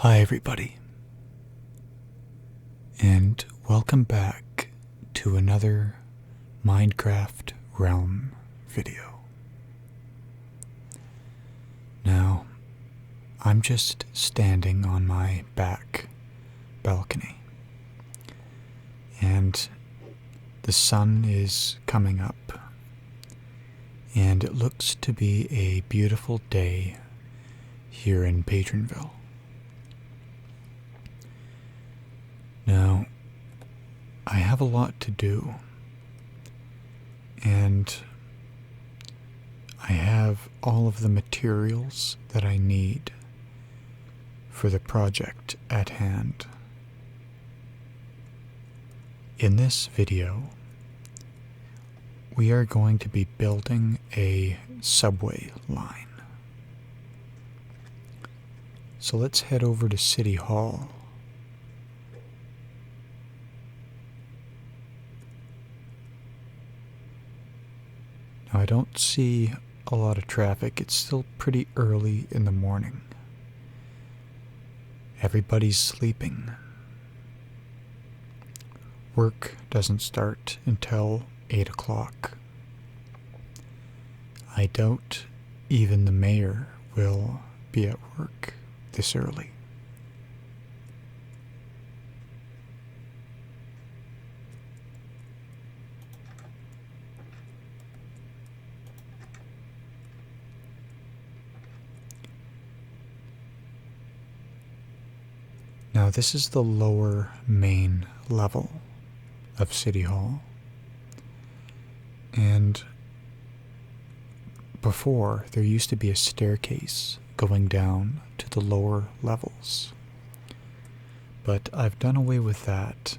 Hi everybody, and welcome back to another Minecraft Realm video. Now, I'm just standing on my back balcony, and the sun is coming up, and it looks to be a beautiful day here in Patronville. Now, I have a lot to do, and I have all of the materials that I need for the project at hand. In this video, we are going to be building a subway line. So let's head over to City Hall. Now, I don't see a lot of traffic. It's still pretty early in the morning. Everybody's sleeping. Work doesn't start until 8 o'clock. I doubt even the mayor will be at work this early. Now, this is the lower main level of City Hall, and before there used to be a staircase going down to the lower levels, but I've done away with that.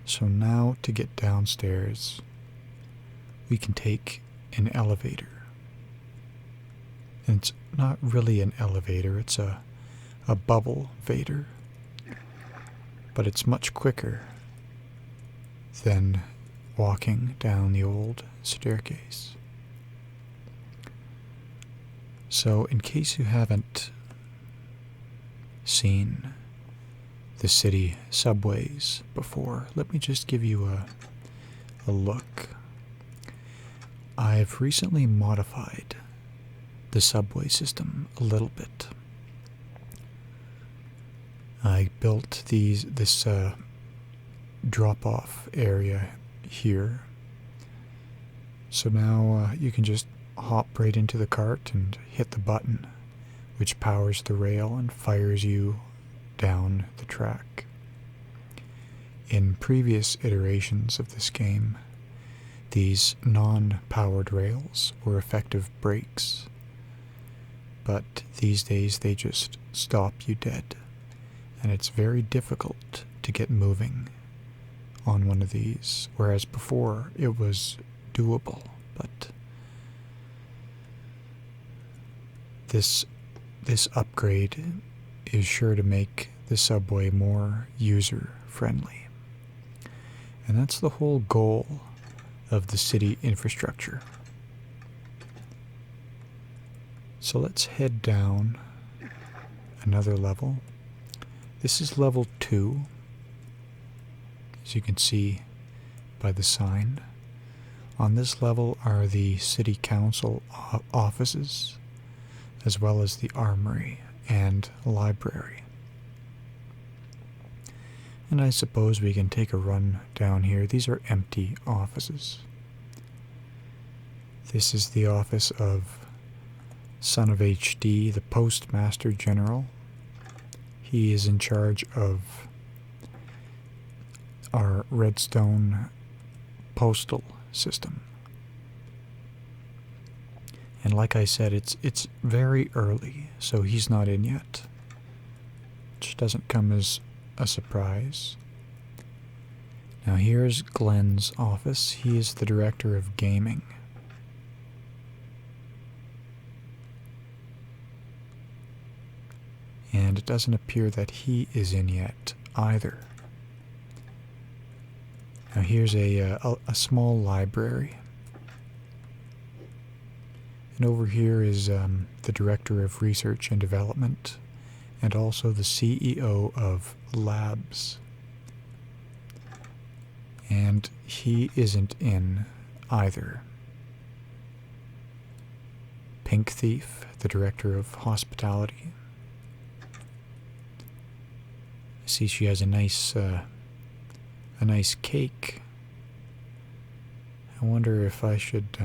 So now to get downstairs we can take an elevator, and it's not really an elevator, it's a bubble vader, but it's much quicker than walking down the old staircase. So in case you haven't seen the city subways before, let me just give you a look. I've recently modified the subway system a little bit. I built this drop-off area here, so now you can just hop right into the cart and hit the button, which powers the rail and fires you down the track. In previous iterations of this game, these non-powered rails were effective brakes, but these days they just stop you dead. And it's very difficult to get moving on one of these, whereas before it was doable. But this upgrade is sure to make the subway more user-friendly. And that's the whole goal of the city infrastructure. So let's head down another level. This is level 2, as you can see by the sign. On this level are the city council offices, as well as the armory and library. And I suppose we can take a run down here. These are empty offices. This is the office of Son of HD, the Postmaster General. He is in charge of our redstone postal system. And like I said, it's very early, so he's not in yet, which doesn't come as a surprise. Now here's Glenn's office. He is the director of gaming. And it doesn't appear that he is in yet either. Now here's a small library. And over here is the Director of Research and Development and also the CEO of Labs. And he isn't in either. Pink Thief, the director of hospitality. I see she has a nice cake. I wonder if I should,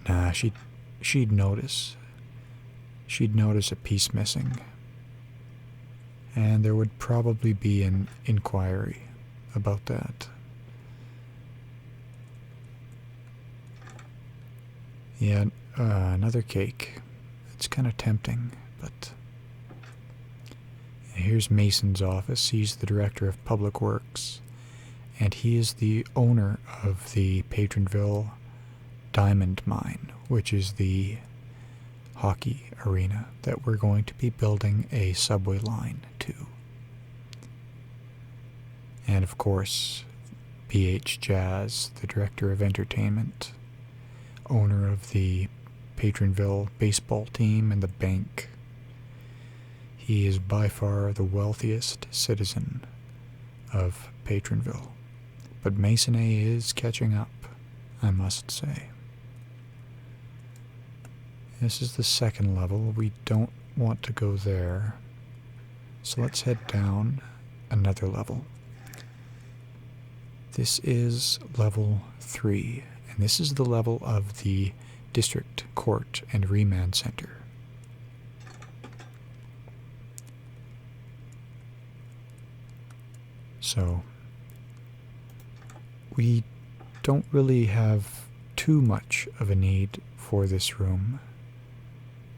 nah, she'd notice. She'd notice a piece missing. And there would probably be an inquiry about that. Yeah, another cake. It's kind of tempting, but... Here's Mason's office. He's the director of public works, and he is the owner of the Patronville diamond mine, which is the hockey arena that we're going to be building a subway line to. And of course, BH Jazz, the director of entertainment, owner of the Patronville baseball team and the bank. He is by far the wealthiest citizen of Patronville. But Masonry is catching up, I must say. This is the second level. We don't want to go there. So let's head down another level. This is level 3, and this is the level of the District Court and Remand Center. So, we don't really have too much of a need for this room,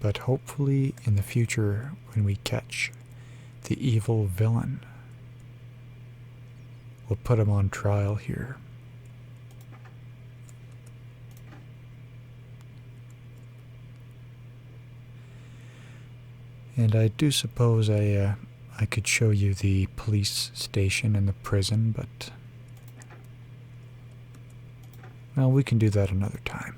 but hopefully in the future when we catch the evil villain, we'll put him on trial here. And I do suppose I could show you the police station and the prison, but... well, we can do that another time.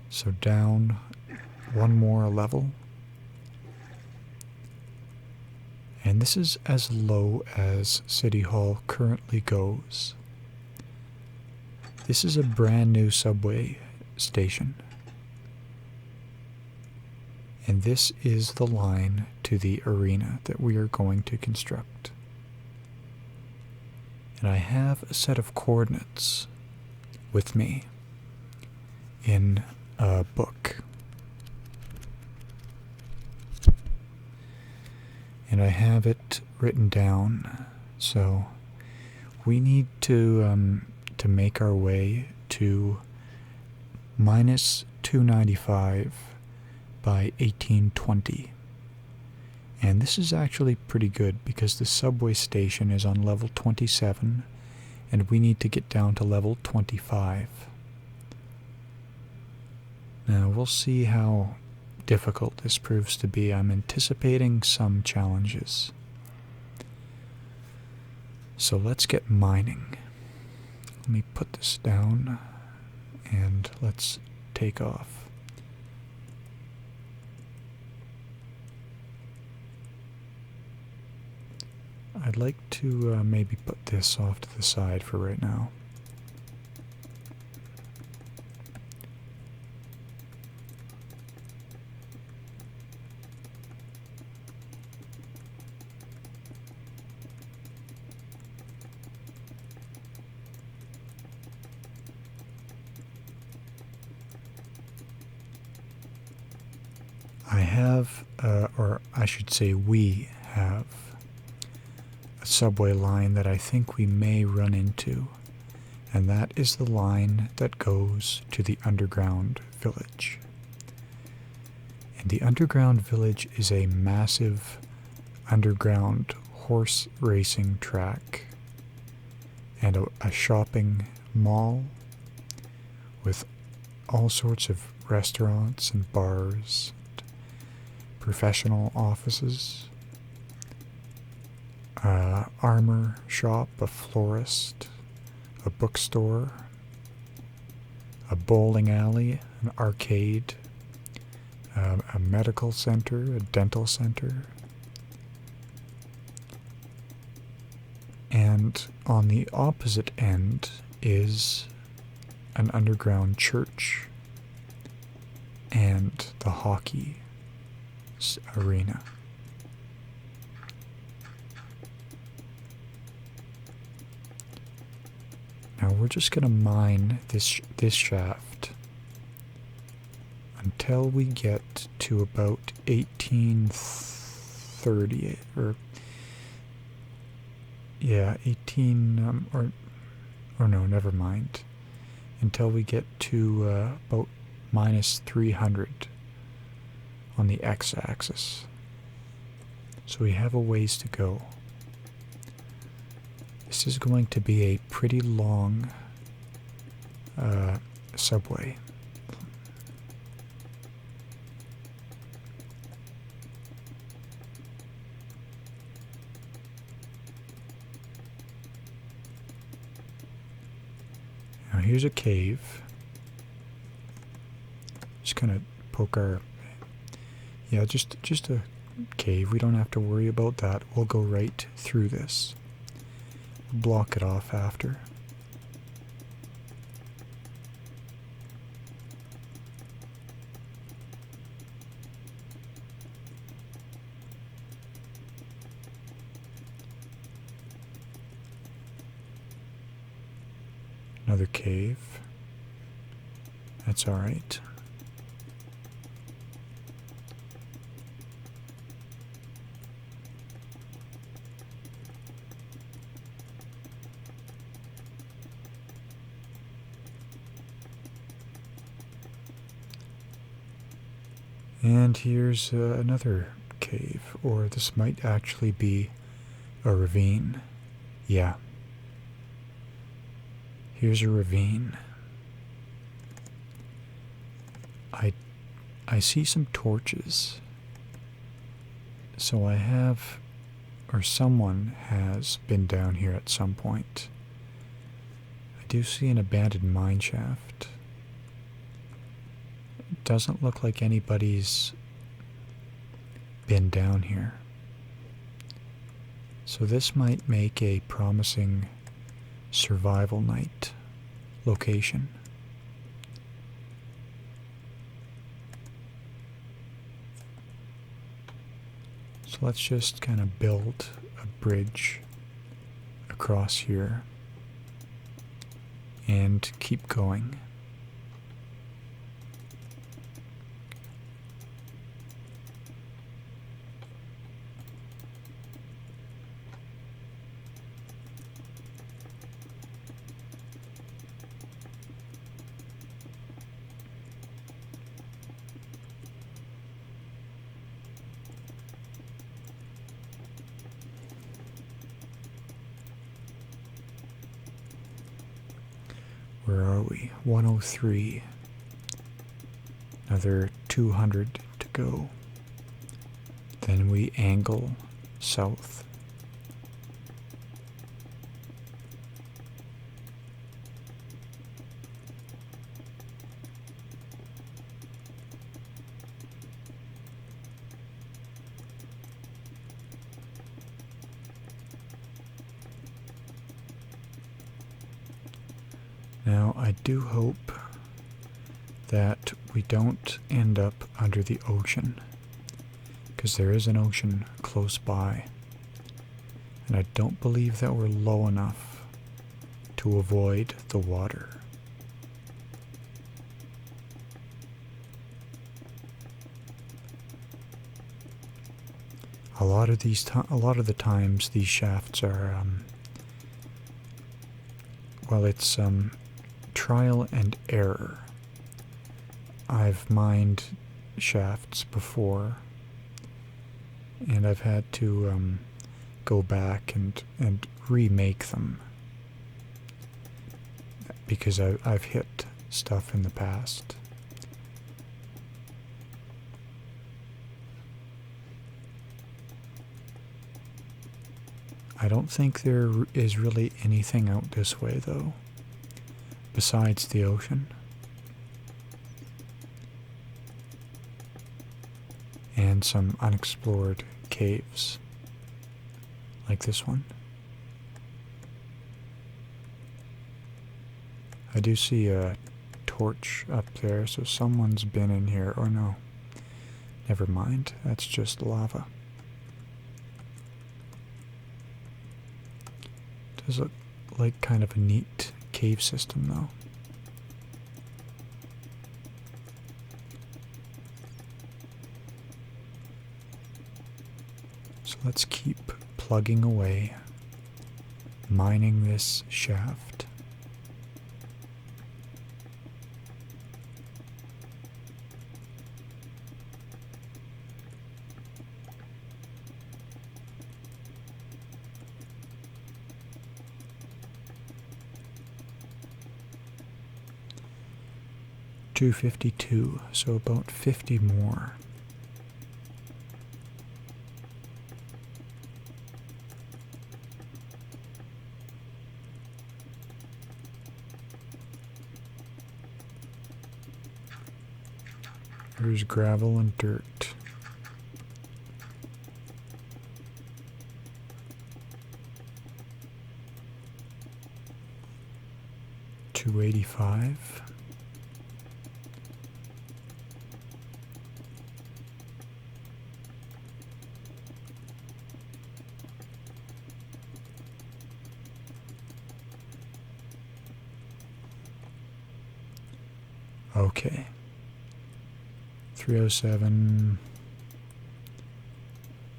So down one more level. And this is as low as City Hall currently goes. This is a brand new subway station. And this is the line to the arena that we are going to construct. And I have a set of coordinates with me in a book. And I have it written down, so we need to make our way to minus 295 by 1820. And this is actually pretty good because the subway station is on level 27 and we need to get down to level 25. Now we'll see how difficult this proves to be. I'm anticipating some challenges. So let's get mining. Let me put this down and let's take off. I'd like to maybe put this off to the side for right now. I have, or I should say we have, a subway line that I think we may run into, and that is the line that goes to the underground village. And the underground village is a massive underground horse racing track and a shopping mall with all sorts of restaurants and bars, professional offices, armor shop, a florist, a bookstore, a bowling alley, an arcade, a medical center, a dental center, and on the opposite end is an underground church and the hockey arena. Now we're just going to mine this shaft until we get to about 1830, or yeah, 18 or no, never mind. Until we get to about minus 300 on the x-axis. So we have a ways to go. This is going to be a pretty long subway. Now here's a cave. Just kind of poke our... Yeah, just a cave. We don't have to worry about that. We'll go right through this. Block it off after. Another cave. That's all right. And here's another cave, or this might actually be a ravine. Yeah. Here's a ravine. I see some torches. So I have, or someone has been down here at some point. I do see an abandoned mine shaft. It doesn't look like anybody's been down here. So this might make a promising survival night location. So let's just kind of build a bridge across here and keep going. Where are we? 103. Another 200 to go. Then we angle south. Now, I do hope that we don't end up under the ocean, because there is an ocean close by, and I don't believe that we're low enough to avoid the water. A lot of the times these shafts are well, it's trial and error. I've mined shafts before, and I've had to go back and remake them because I've hit stuff in the past. I don't think there is really anything out this way, though. besides the ocean. And some unexplored caves, like this one. I do see a torch up there, so someone's been in here. Or no, never mind, that's just lava. Does look like kind of a neat cave system though. So let's keep plugging away, mining this shaft. $252, so about 50 more. There's gravel and dirt. $285. Okay. 307.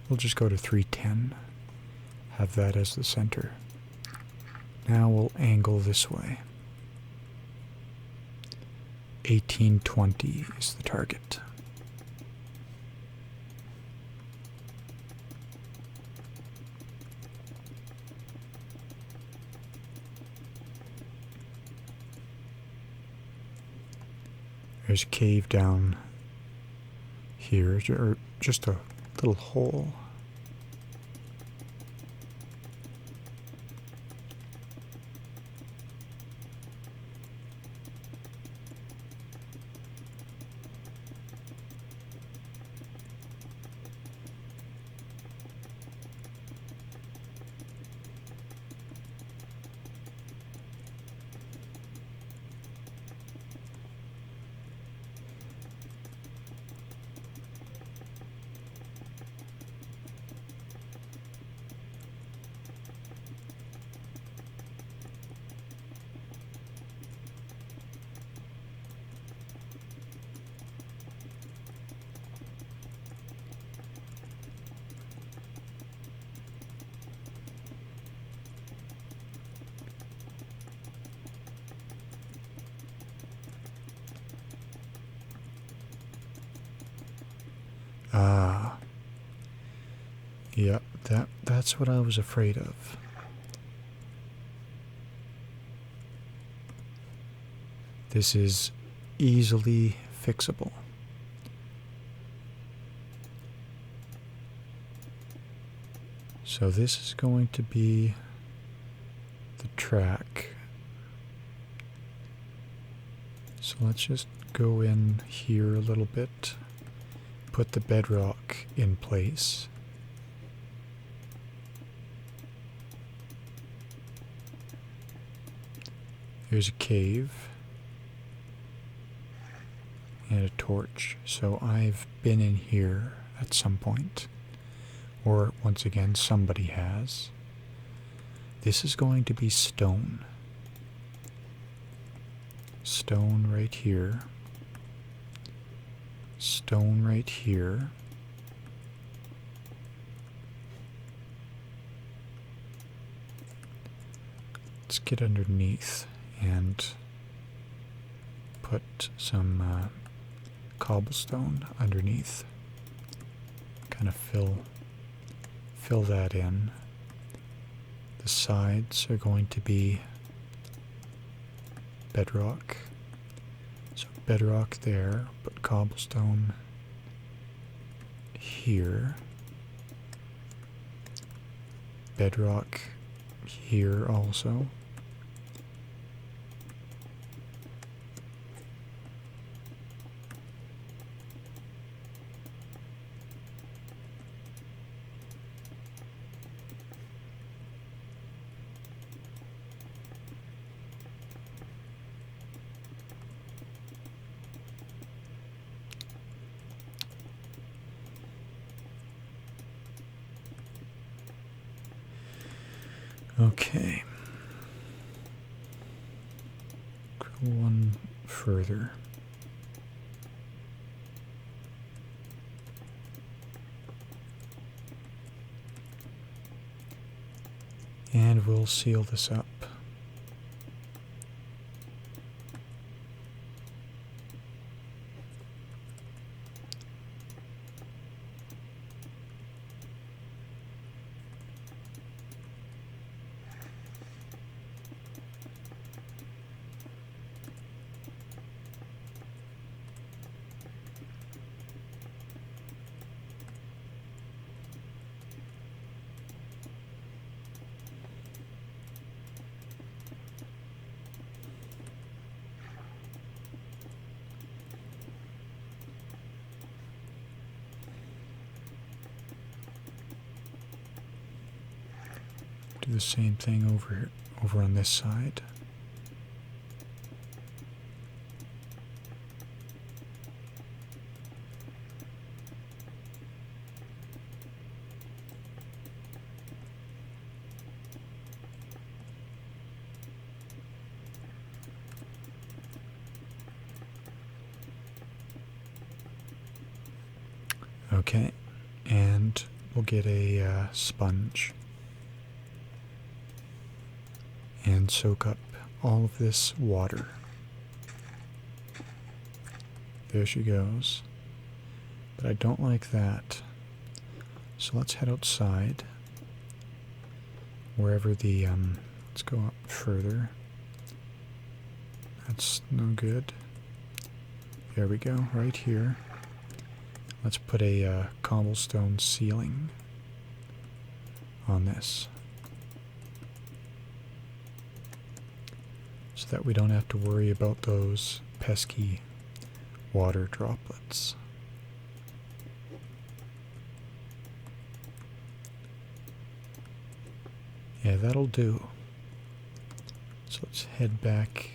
We'll just go to 310. Have that as the center. Now we'll angle this way. 1820 is the target. There's a cave down here, or just a little hole. Ah. Yep, that's what I was afraid of. This is easily fixable. So this is going to be the track. So let's just go in here a little bit, put the bedrock in place. There's a cave and a torch. So I've been in here at some point. Or, once again, somebody has. This is going to be stone. Stone right here. Stone right here. Let's get underneath and put some cobblestone underneath. Kind of fill that in. The sides are going to be bedrock. So bedrock there, but cobblestone here. Bedrock here also. Okay. Go one further. And we'll seal this up. Do the same thing over on this side. Okay, and we'll get a sponge and soak up all of this water. There she goes. But I don't like that. So let's head outside. Wherever the, let's go up further. That's no good. There we go, right here. Let's put a cobblestone ceiling on this, so that we don't have to worry about those pesky water droplets. Yeah, that'll do. So let's head back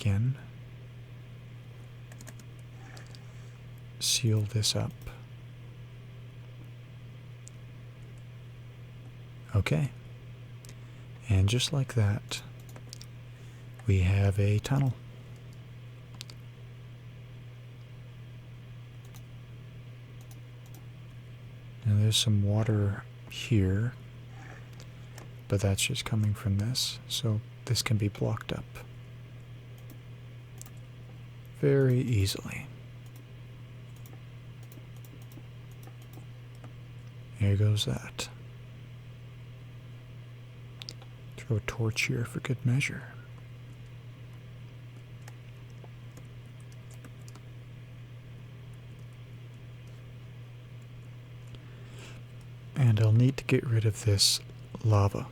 in. Seal this up. Okay. And just like that, we have a tunnel. Now there's some water here, but that's just coming from this, so this can be blocked up very easily. There goes that. Throw a torch here for good measure. And I'll need to get rid of this lava.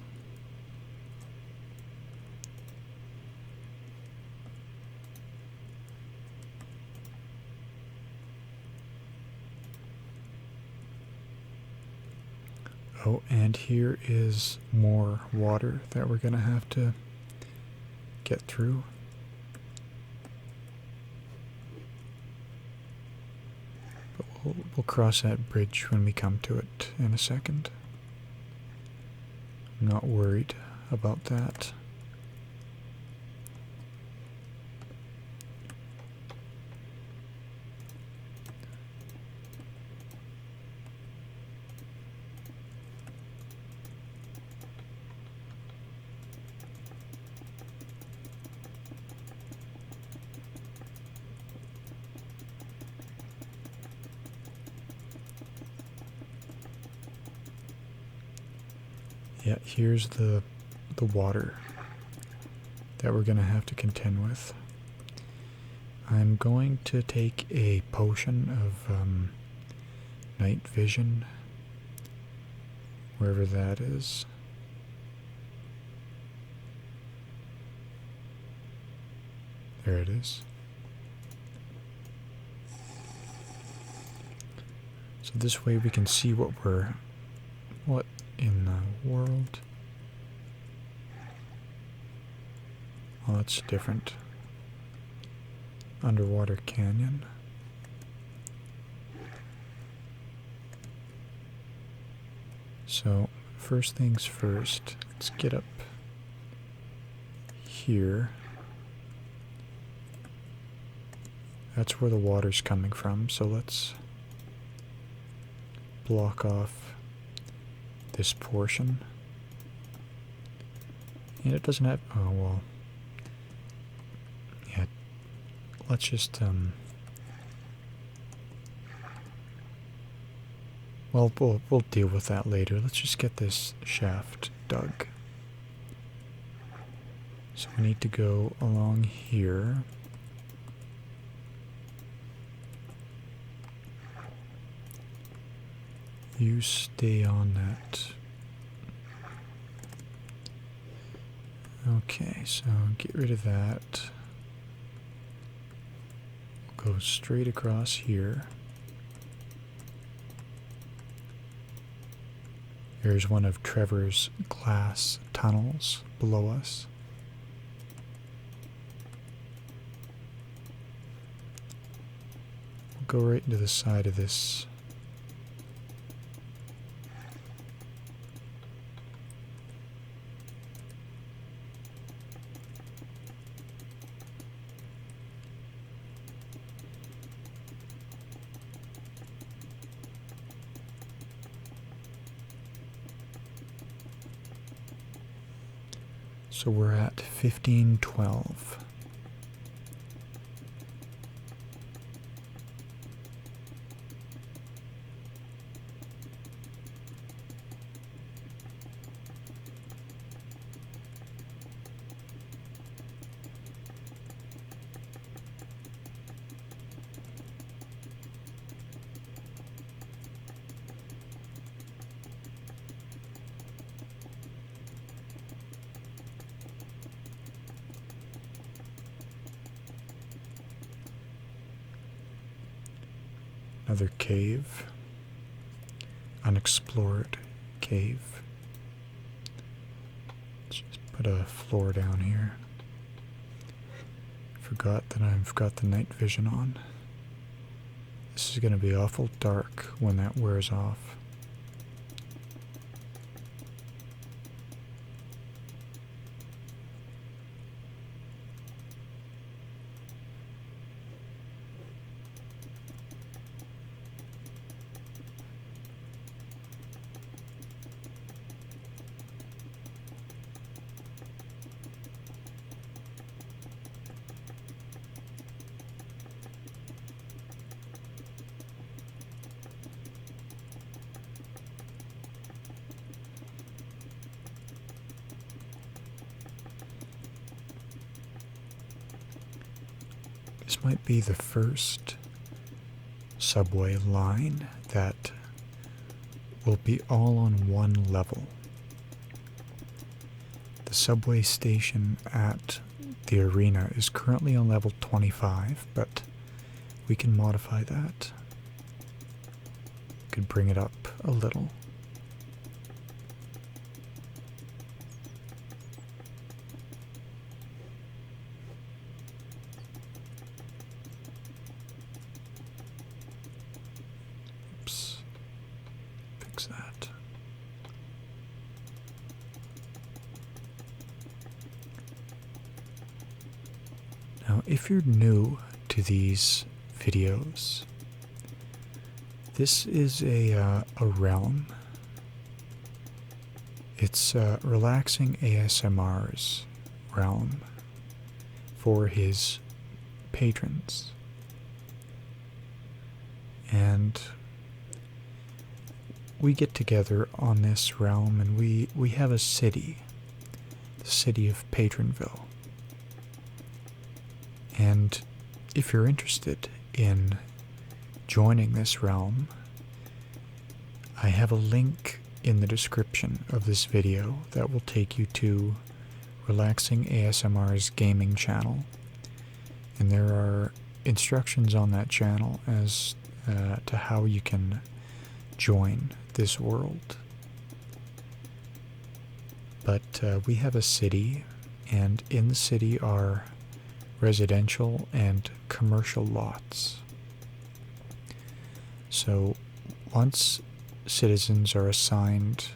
Oh, and here is more water that we're going to have to get through. But we'll cross that bridge when we come to it in a second. I'm not worried about that. Yeah, here's the water that we're going to have to contend with. I'm going to take a potion of night vision, wherever that is. There it is. So this way we can see what in the world. Oh, that's different. Underwater canyon. So first things first, let's get up here. That's where the water's coming from, so let's block off this portion. And it doesn't have, oh well, yeah, let's just, well, we'll deal with that later. Let's just get this shaft dug. So we need to go along here. You stay on that. Okay, so get rid of that. We'll go straight across here. There's one of Trevor's glass tunnels below us. We'll go right into the side of this. So we're at 1512. Another cave, unexplored cave. Let's just put a floor down here. Forgot that I've got the night vision on. This is going to be awful dark when that wears off. This might be the first subway line that will be all on one level. The subway station at the arena is currently on level 25, but we can modify that. We could bring it up a little. That. Now, if you're new to these videos, this is a realm. It's Relaxing ASMR's realm for his patrons. And we get together on this realm and we have a city, the city of Patronville. And if you're interested in joining this realm, I have a link in the description of this video that will take you to Relaxing ASMR's gaming channel. And there are instructions on that channel as to how you can join this world. But we have a city, and in the city are residential and commercial lots. So once citizens are assigned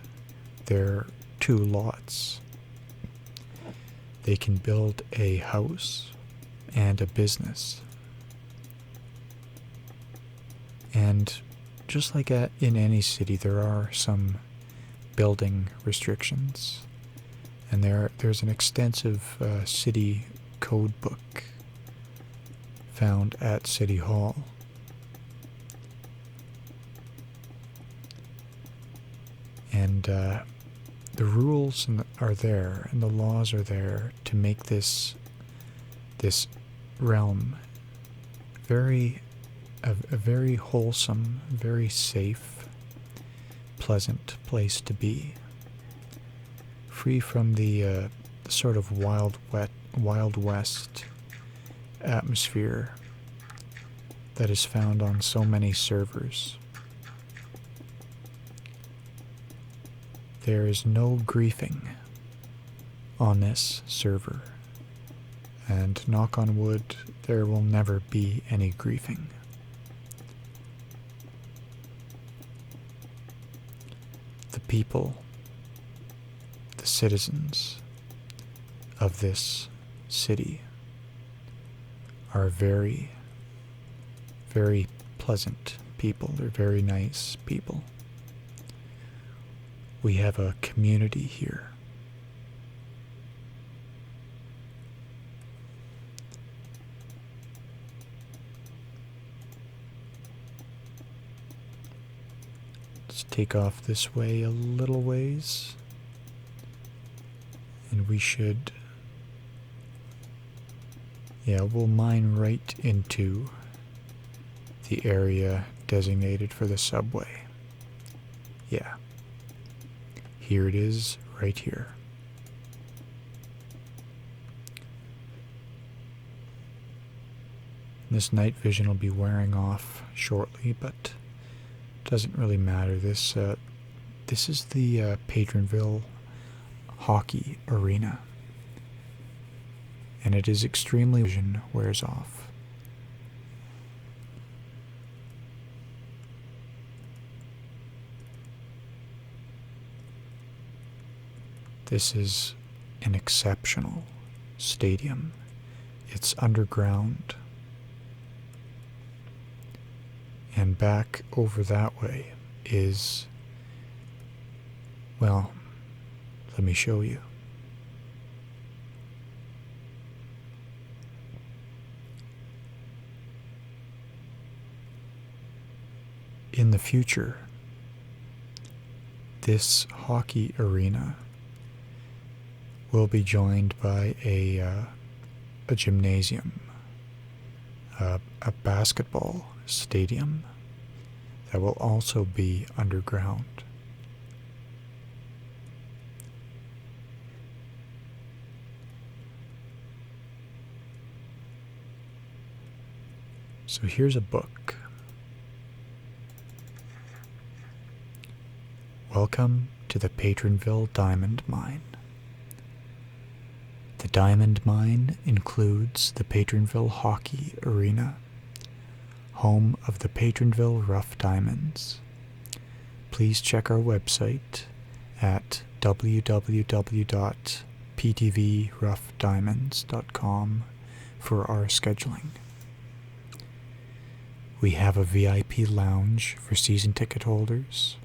They're 2 lots. They can build a house and a business. And just like in any city, there are some building restrictions. And there's an extensive city code book found at City Hall. And the rules are there, and the laws are there to make this realm a very wholesome, very safe, pleasant place to be, free from the sort of Wild West atmosphere that is found on so many servers. There is no griefing on this server, and knock on wood, there will never be any griefing. The people, the citizens of this city are very, very pleasant people. They're very nice people. We have a community here. Let's take off this way a little ways, and we should, we'll mine right into the area designated for the subway. Yeah. Here it is, right here. This night vision will be wearing off shortly, but it doesn't really matter. This is the Patronville hockey arena, and it is extremely vision wears off. This is an exceptional stadium. It's underground. And back over that way is, well, let me show you. In the future, this hockey arena will be joined by a gymnasium, a basketball stadium that will also be underground. So here's a book. Welcome to the Patronville Diamond Mine. The diamond mine includes the Patronville Hockey Arena, home of the Patronville Rough Diamonds. Please check our website at www.ptvroughdiamonds.com for our scheduling. We have a VIP lounge for season ticket holders.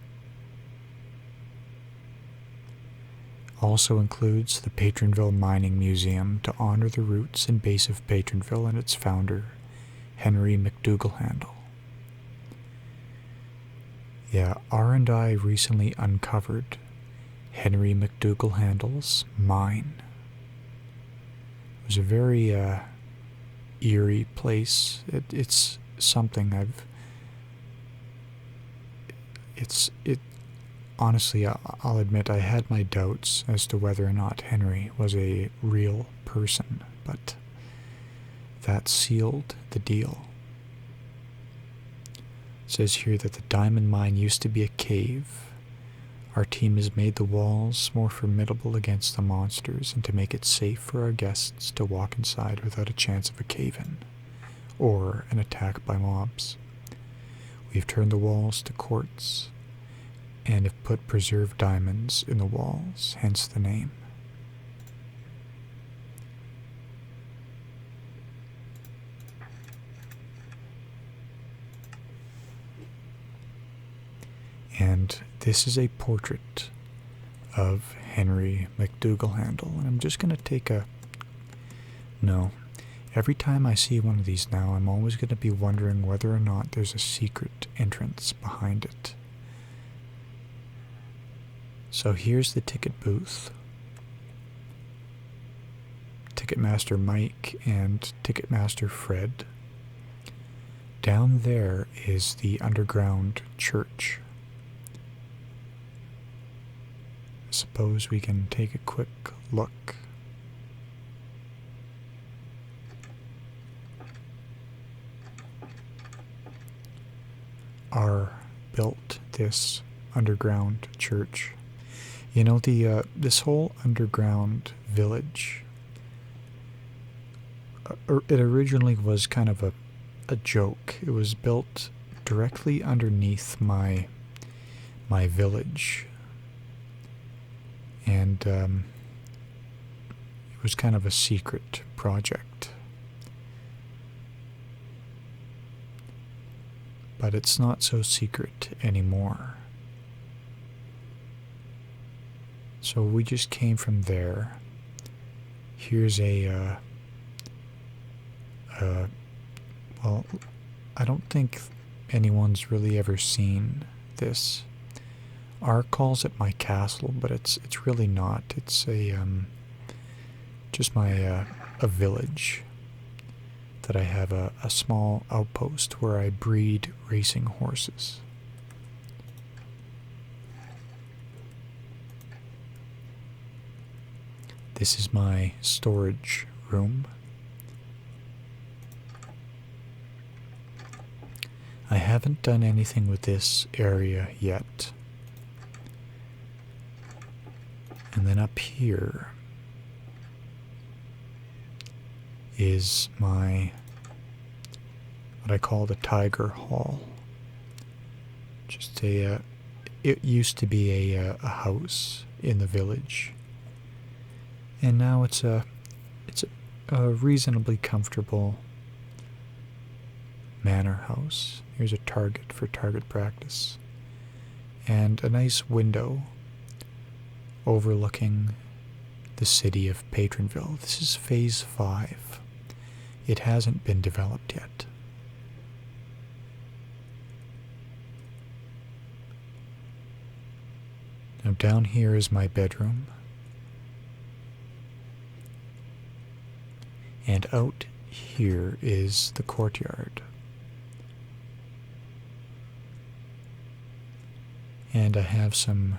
Also includes the Patronville Mining Museum to honor the roots and base of Patronville and its founder, Henry McDougall-Handle. Yeah, R&I recently uncovered Henry McDougall-Handle's mine. It was a very eerie place. It's something honestly, I'll admit I had my doubts as to whether or not Henry was a real person, but that sealed the deal. It says here that the diamond mine used to be a cave. Our team has made the walls more formidable against the monsters and to make it safe for our guests to walk inside without a chance of a cave-in or an attack by mobs. We've turned the walls to courts and have put preserved diamonds in the walls, hence the name. And this is a portrait of Henry McDougal-Handle, and I'm just going to take a... No. Every time I see one of these now, I'm always going to be wondering whether or not there's a secret entrance behind it. So here's the ticket booth. Ticketmaster Mike and Ticketmaster Fred. Down there is the underground church. Suppose we can take a quick look. R built this underground church. You know, this whole underground village, it originally was kind of a joke. It was built directly underneath my village, and it was kind of a secret project. But it's not so secret anymore. So we just came from there. Here's well, I don't think anyone's really ever seen this. R calls it my castle, but it's really not. It's just my a village that I have a small outpost where I breed racing horses. This is my storage room. I haven't done anything with this area yet. And then up here is my, what I call the Tiger Hall. Just it used to be a house in the village, and now it's a reasonably comfortable manor house. Here's a target for target practice, and a nice window overlooking the city of Patronville. This is phase 5. It hasn't been developed yet. Now down here is my bedroom. And out here is the courtyard. And I have some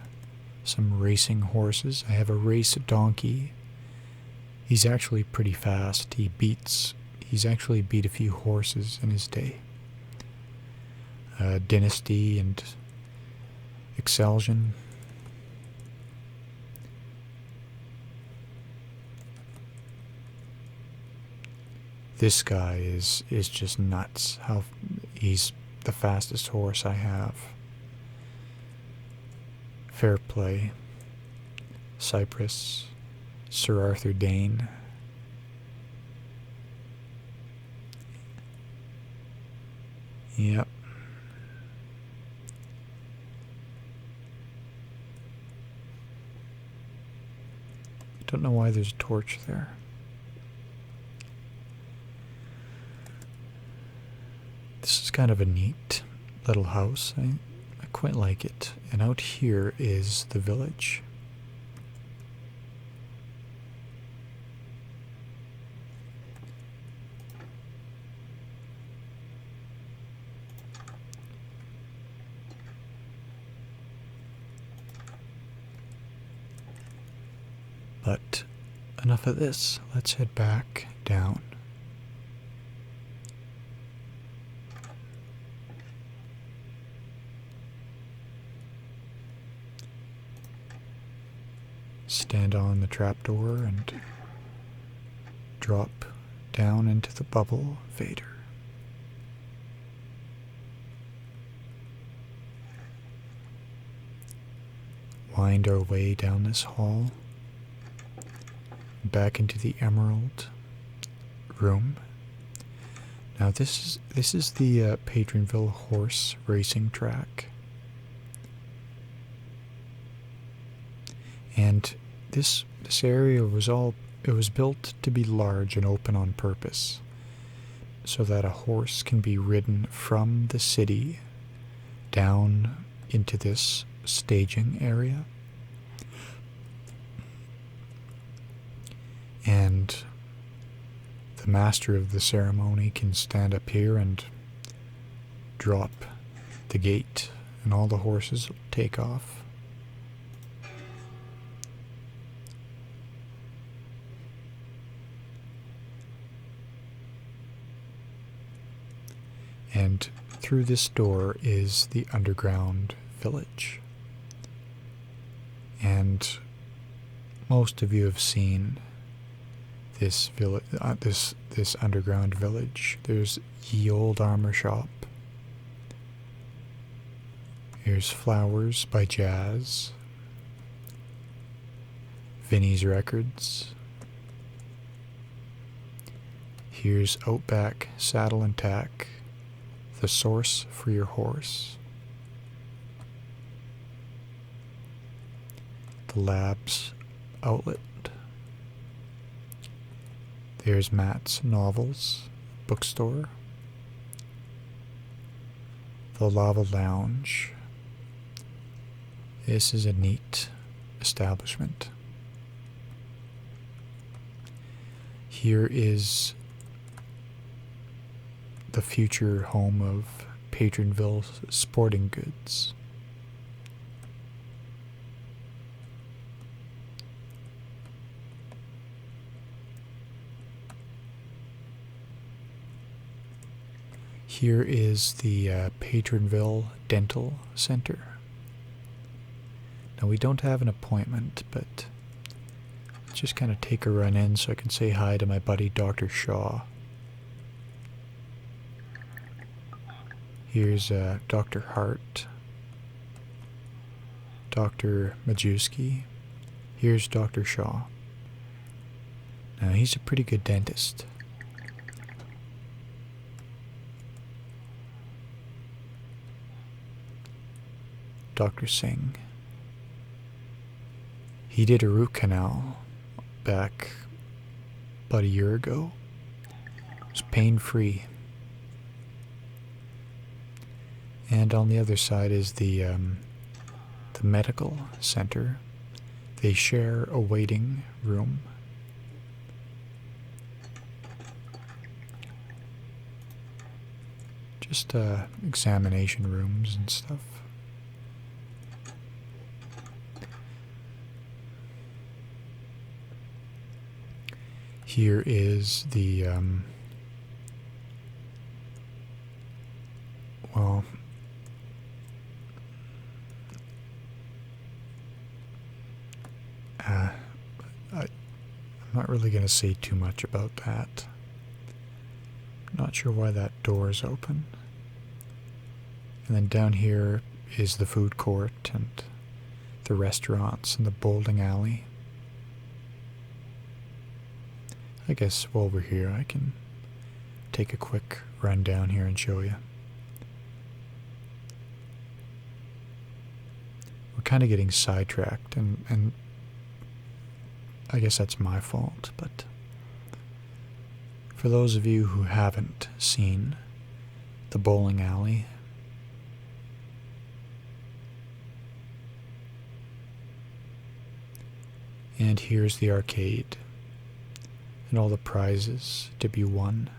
racing horses. I have a race donkey. He's actually pretty fast. He's actually beat a few horses in his day. Dynasty and Excelsion. This guy is just nuts. How he's the fastest horse I have. Fair Play, Cyprus, Sir Arthur Dane. Yep. I don't know why there's a torch there. This is kind of a neat little house. I quite like it. And out here is the village. But enough of this. Let's head back down. Stand on the trapdoor and drop down into the bubble Vader. wind our way down this hall, back into the Emerald room. Now this is the Patronville horse racing track, and this area was built to be large and open on purpose, so that a horse can be ridden from the city down into this staging area. And the master of the ceremony can stand up here and drop the gate, and all the horses will take off. And through this door is the underground village. And most of you have seen this village, this underground village. There's Ye Old Armor Shop. Here's Flowers by Jazz. Vinnie's Records. Here's Outback Saddle and Tack, the source for your horse. The Labs Outlet. There's Matt's Novels bookstore. The Lava Lounge. This is a neat establishment. Here is the future home of Patronville Sporting Goods. Here is the Patronville Dental Center. Now we don't have an appointment, but let's just kind of take a run in so I can say hi to my buddy Dr. Shaw. Here's Dr. Hart, Dr. Majewski. Here's Dr. Shaw. Now he's a pretty good dentist. Dr. Singh. He did a root canal back about a year ago. It was pain-free. And on the other side is the medical center. They share a waiting room. Just examination rooms and stuff. Here is the, well, I'm not really going to say too much about that. Not sure why that door is open. And then down here is the food court and the restaurants and the bowling alley. I guess while we're here, I can take a quick run down here and show you. We're kind of getting sidetracked, and I guess that's my fault, but for those of you who haven't seen the bowling alley, and here's the arcade. And all the prizes to be won.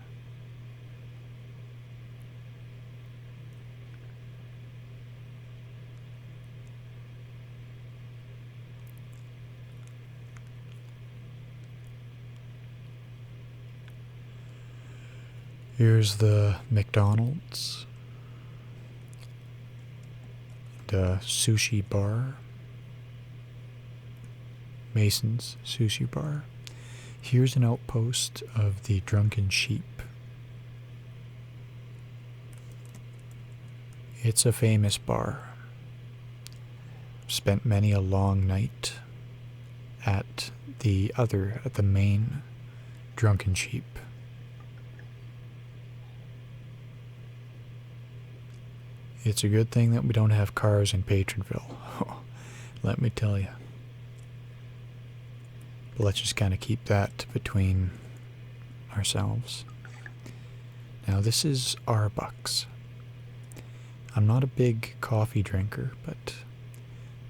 Here's the McDonald's, the sushi bar, Mason's Sushi Bar. Here's an outpost of the Drunken Sheep. It's a famous bar. spent many a long night at the main Drunken Sheep. It's a good thing that we don't have cars in Patronville. Let me tell you. But let's just kind of keep that between ourselves. Now this is Arbucks. I'm not a big coffee drinker, but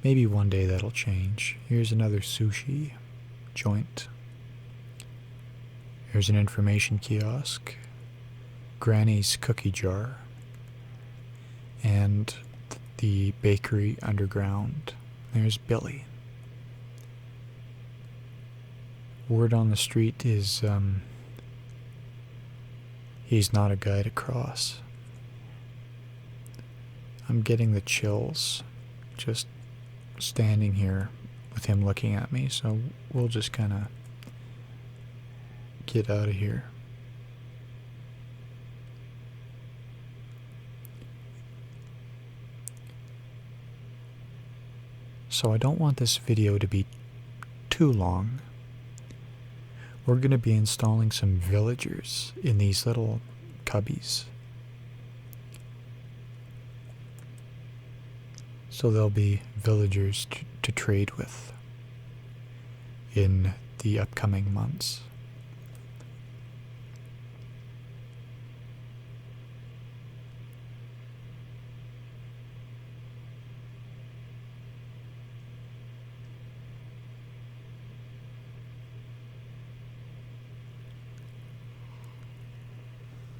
maybe one day that'll change. Here's another sushi joint. Here's an information kiosk. Granny's cookie jar. And the bakery underground. There's Billy. Word on the street is he's not a guy to cross. I'm getting the chills just standing here with him looking at me, so we'll just kind of get out of here. So I don't want this video to be too long. We're going to be installing some villagers in these little cubbies. So there'll be villagers to trade with in the upcoming months.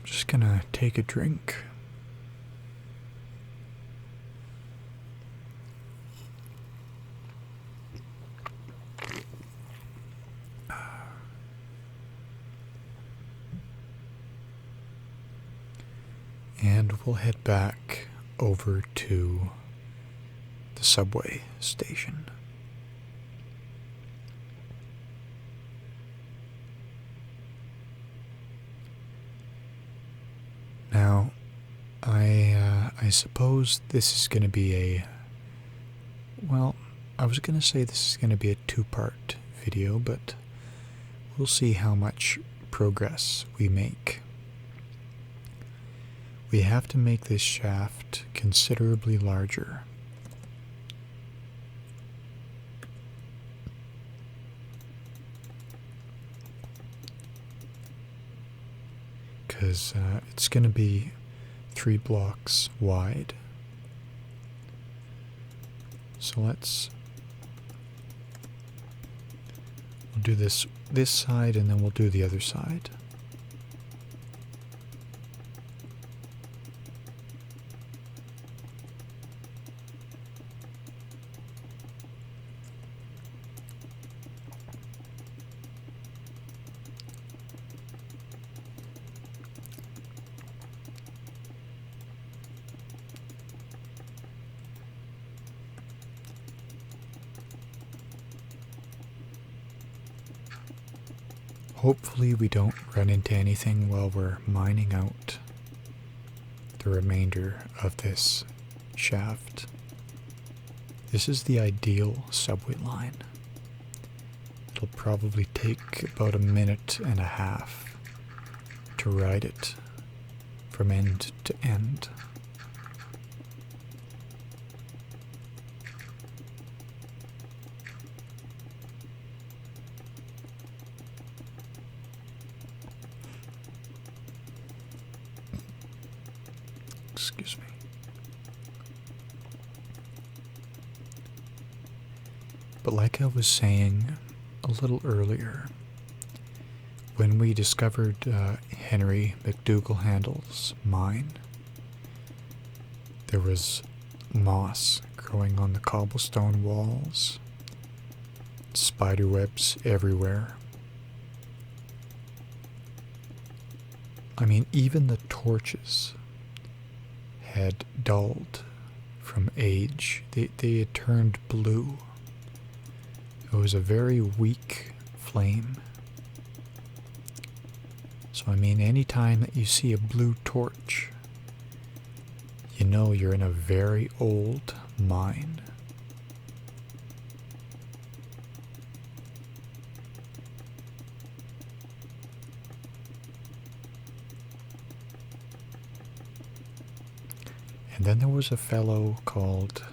Just gonna take a drink. And we'll head back over to the subway station. Now, I suppose this is going to be I was going to say this is going to be a two-part video, but we'll see how much progress we make. We have to make this shaft considerably larger. Because it's going to be 3 blocks wide. So we'll do this side and then we'll do the other side. Hopefully we don't run into anything while we're mining out the remainder of this shaft. This is the ideal subway line. It'll probably take about 1.5 minutes to ride it from end to end. Excuse me. But like I was saying a little earlier, when we discovered Henry McDougal-Handle's mine, there was moss growing on the cobblestone walls, spider webs everywhere. I mean, even the torches had dulled from age. They had turned blue. It was a very weak flame. So I mean, anytime that you see a blue torch, you know you're in a very old mine. And then there was a fellow called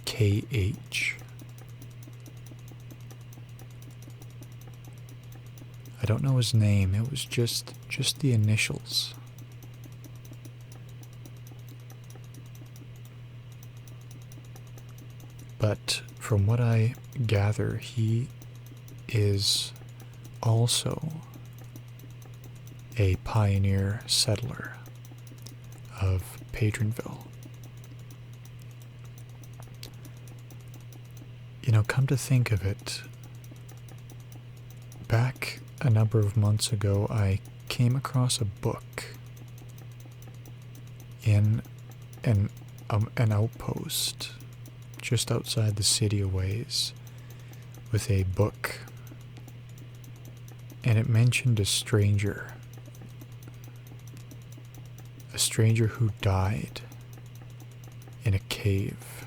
KH. I don't know his name, it was just the initials. But from what I gather, he is also a pioneer settler of Patronville. You know, come to think of it, back a number of months ago, I came across a book in an outpost just outside the city a ways with a book, and it mentioned a stranger who died in a cave.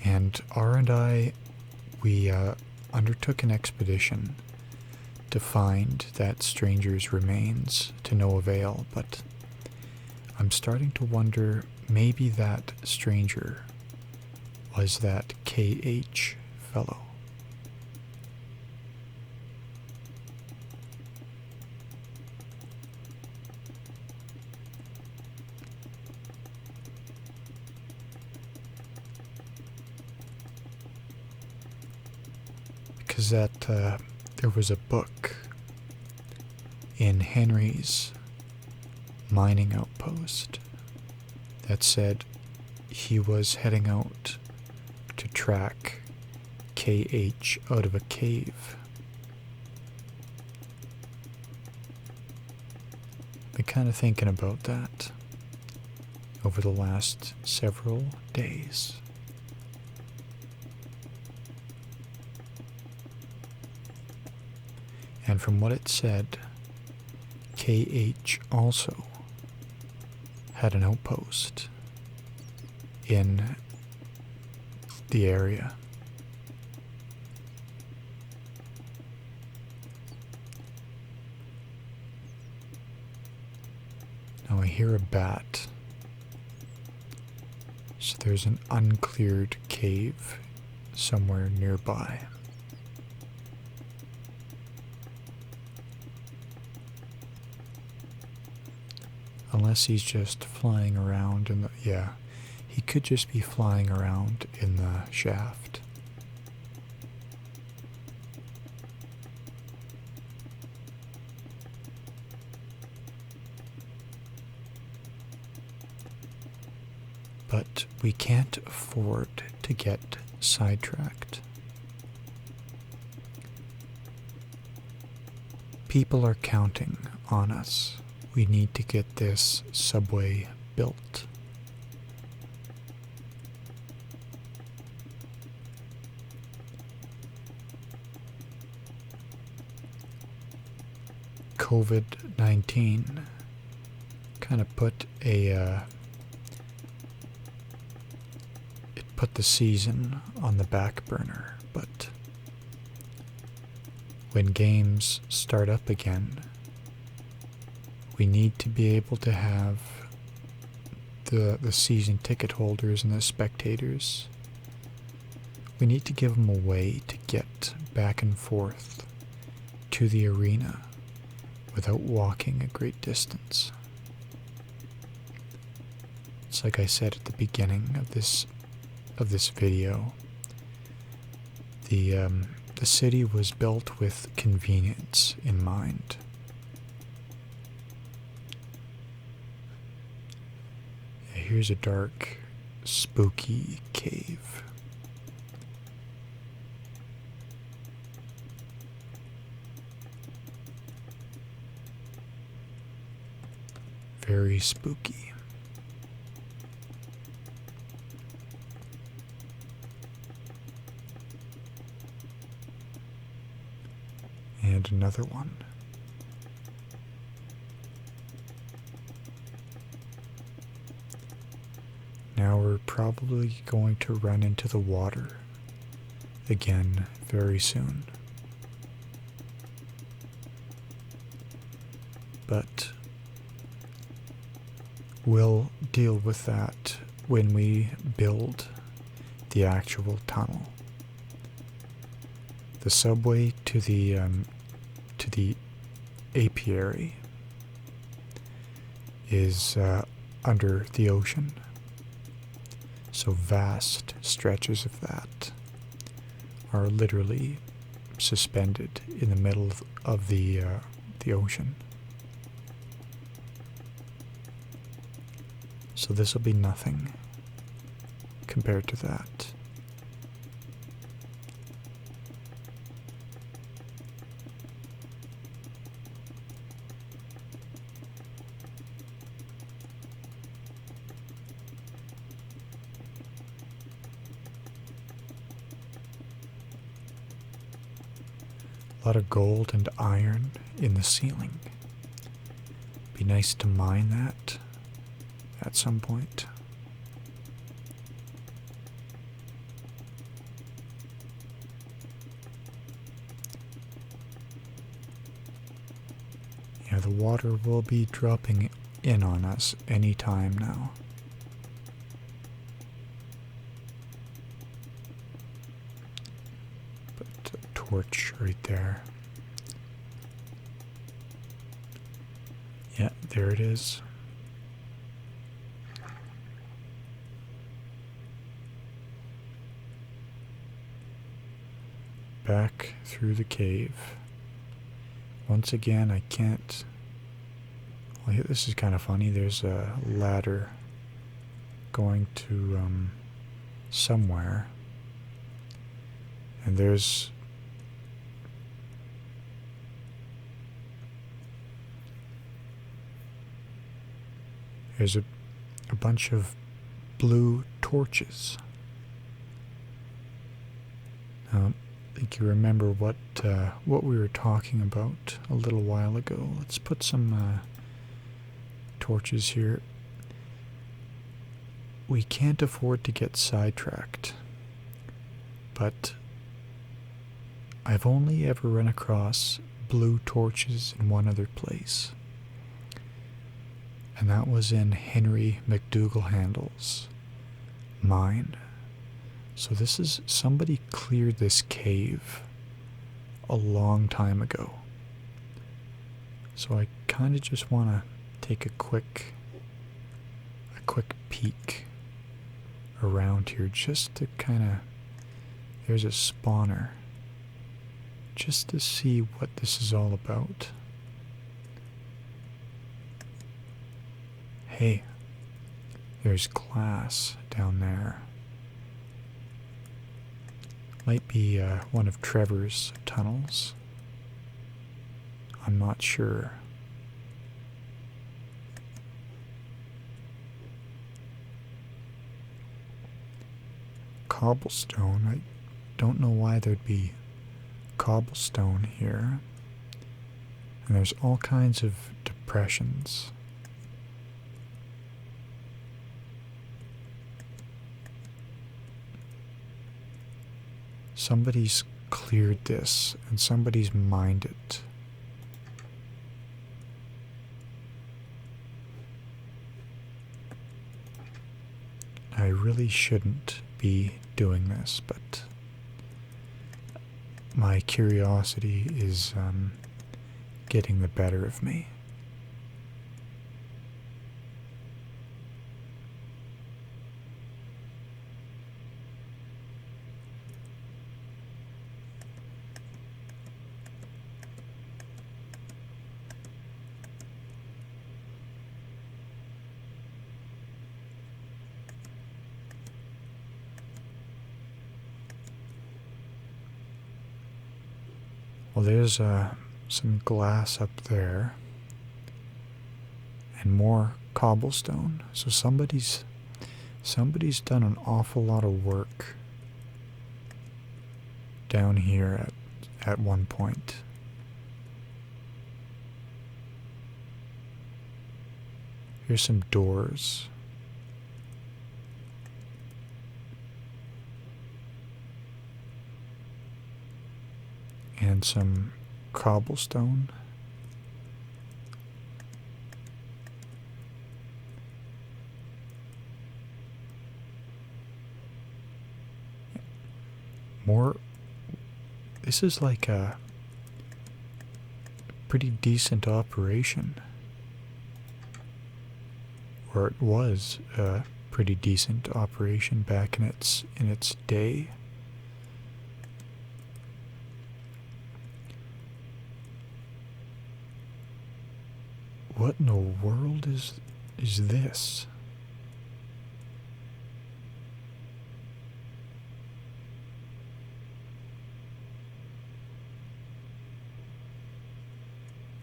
And R and I, we undertook an expedition to find that stranger's remains to no avail, but I'm starting to wonder, maybe that stranger was that KH fellow. Because there was a book in Henry's mining outpost that said he was heading out to track KH out of a cave. Been kind of thinking about that over the last several days. And from what it said, KH also had an outpost in the area. Now I hear a bat. So there's an uncleared cave somewhere nearby. Unless he's just flying around in the... yeah, he could just be flying around in the shaft. But we can't afford to get sidetracked. People are counting on us. We need to get this subway built. COVID-19 kind of put it put the season on the back burner, but when games start up again, we need to be able to have the season ticket holders and the spectators. We need to give them a way to get back and forth to the arena without walking a great distance. It's like I said at the beginning of this video. The city was built with convenience in mind. Here's a dark, spooky cave. Very spooky. And another one. Now we're probably going to run into the water again very soon. But We'll deal with that when we build the actual tunnel. The subway to the apiary is under the ocean, so vast stretches of that are literally suspended in the middle of the ocean. So this will be nothing compared to that. A lot of gold and iron in the ceiling. Be nice to mine that at some point. Yeah, the water will be dropping in on us any time now. Put a torch right there. Yeah, there it is. Back through the cave. Once again, I can't... Well, this is kind of funny. There's a ladder going to somewhere. And there's a bunch of blue torches. I think you remember what we were talking about a little while ago. Let's put some torches here. We can't afford to get sidetracked, but I've only ever run across blue torches in one other place, and that was in Henry McDougal-Handle's mine. So this is, somebody cleared this cave a long time ago. So I kind of just want to take a quick peek around here just to kind of, there's a spawner, just to see what this is all about. Hey, there's glass down there. Might be one of Trevor's tunnels. I'm not sure. Cobblestone. I don't know why there'd be cobblestone here. And there's all kinds of depressions. Somebody's cleared this, and somebody's mined it. I really shouldn't be doing this, but my curiosity is getting the better of me. Well, there's some glass up there, and more cobblestone. So somebody's done an awful lot of work down here at one point. Here's some doors. And some cobblestone. more. This is like a pretty decent operation. Or it was a pretty decent operation back in its day. What in the world is this?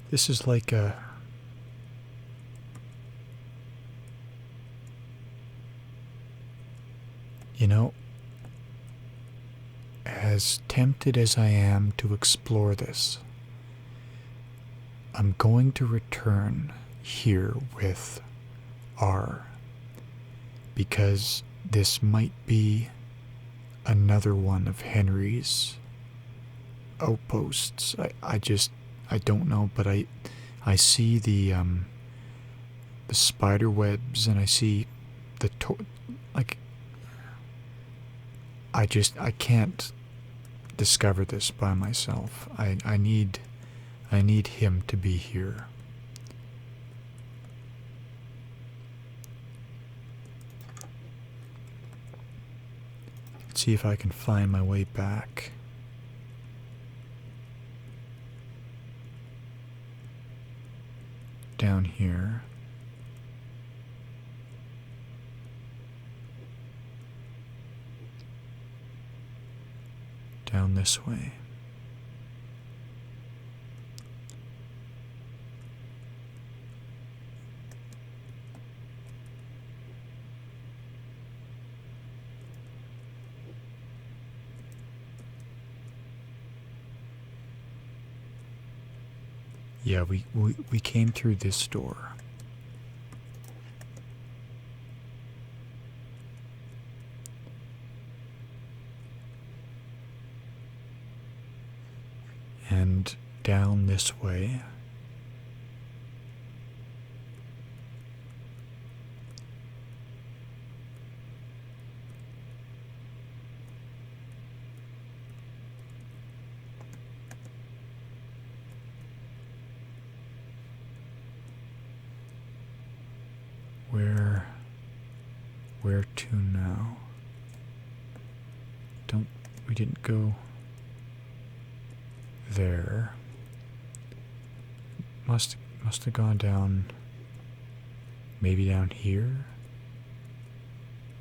This is like a... You know, as tempted as I am to explore this, I'm going to return here with R, because this might be another one of Henry's outposts. I don't know, but I see the spider webs, and I see the I can't discover this by myself. I need him to be here. Let's see if I can find my way back. Down here. Down this way. Yeah, we came through this door. And down this way. Where to now? We didn't go there. Must have gone down, maybe down here?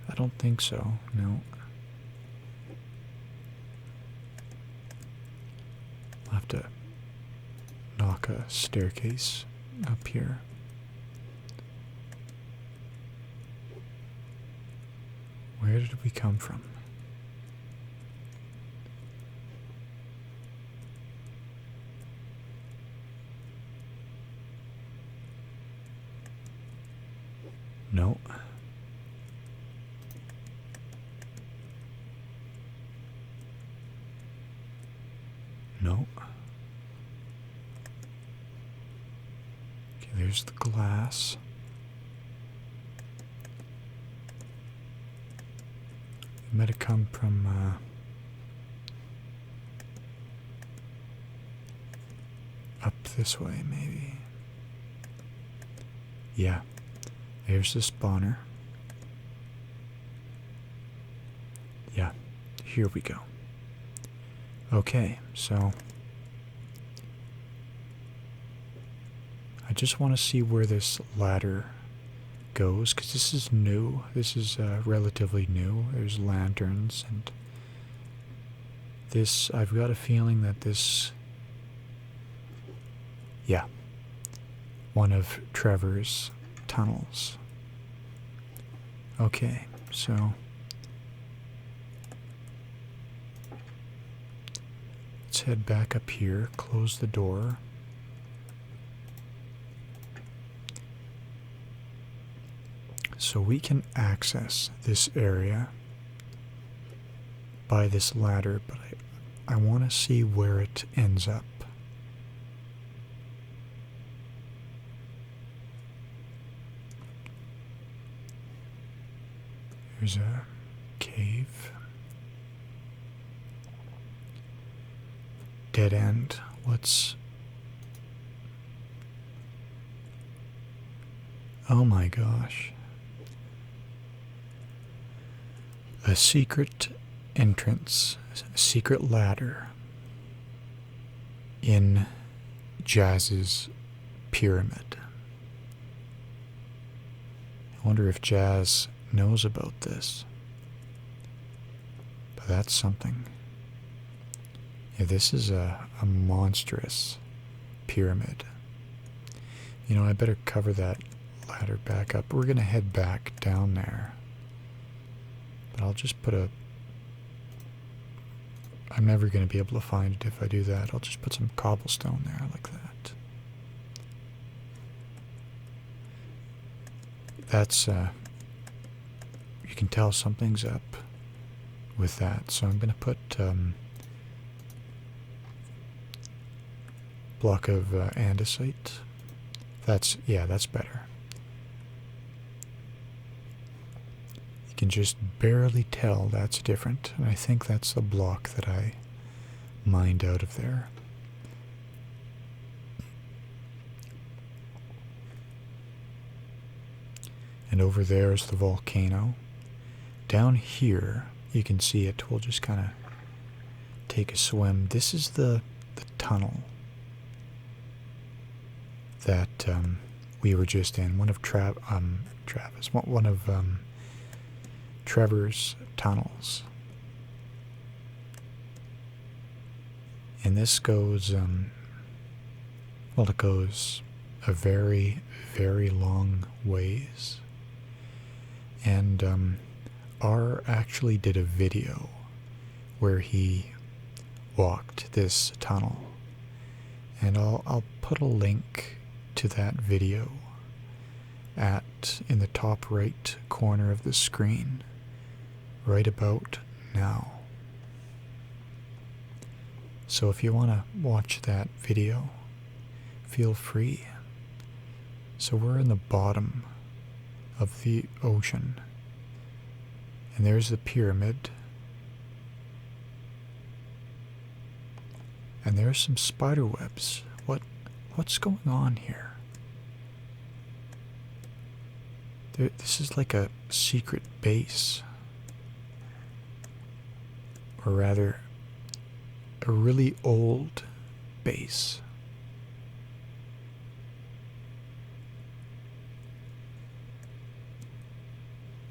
I don't think so, no. I'll have to knock a staircase up here. Where did we come from? No. No. Okay, there's the glass. It might have come from up this way, maybe. Yeah. There's the spawner. Yeah, here we go. Okay, so I just want to see where this ladder goes, because this is new. This is relatively new. There's lanterns, and this, I've got a feeling that this, yeah, one of Trevor's tunnels. Okay, so let's head back up here, close the door. So we can access this area by this ladder, but I want to see where it ends up. There's a cave. dead end. Let's... Oh my gosh. A secret entrance, a secret ladder in Jazz's pyramid. I wonder if Jazz knows about this. But that's something. Yeah, this is a monstrous pyramid. You know, I better cover that ladder back up. We're going to head back down there. But I'll just put a... I'm never going to be able to find it if I do that. I'll just put some cobblestone there like that. That's, you can tell something's up with that. So I'm going to put, block of andesite. Yeah, that's better. You can just barely tell that's different, and I think that's the block that I mined out of there. And over there is the volcano. Down here, you can see it. We'll just kind of take a swim. This is the tunnel that we were just in. One of Trevor's tunnels. And this goes, well, it goes a very, very long ways. And R actually did a video where he walked this tunnel. And I'll put a link to that video in the top right corner of the screen right about now. So if you want to watch that video, feel free. So we're in the bottom of the ocean, and there's the pyramid, and there's some spider webs. What's going on here? This is like a secret base, or rather a really old base.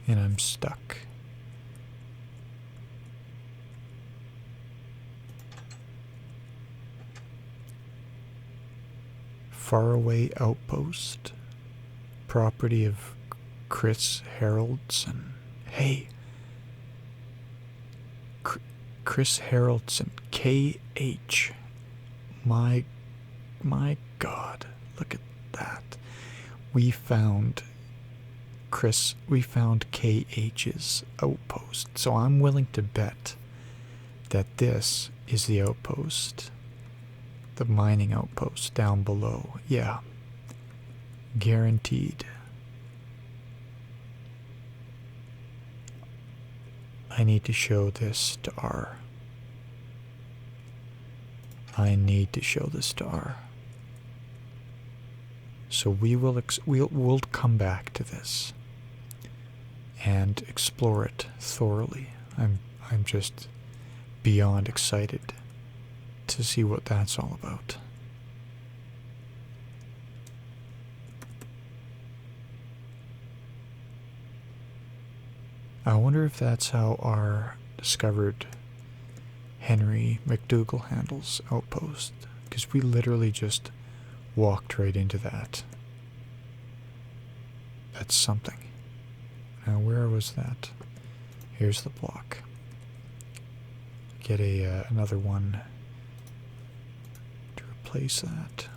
And I'm stuck. Faraway outpost, property of Chris Haroldson. Hey, Chris Haroldson, KH. My God, look at that. We found KH's outpost. So I'm willing to bet that this is the outpost, the mining outpost down below. Yeah, guaranteed. I need to show this to R. So we'll come back to this and explore it thoroughly. I'm just beyond excited to see what that's all about. I wonder if that's how R discovered Henry McDougal-Handle's outpost, because we literally just walked right into that. That's something. Now, where was that? Here's the block. Get another one to replace that.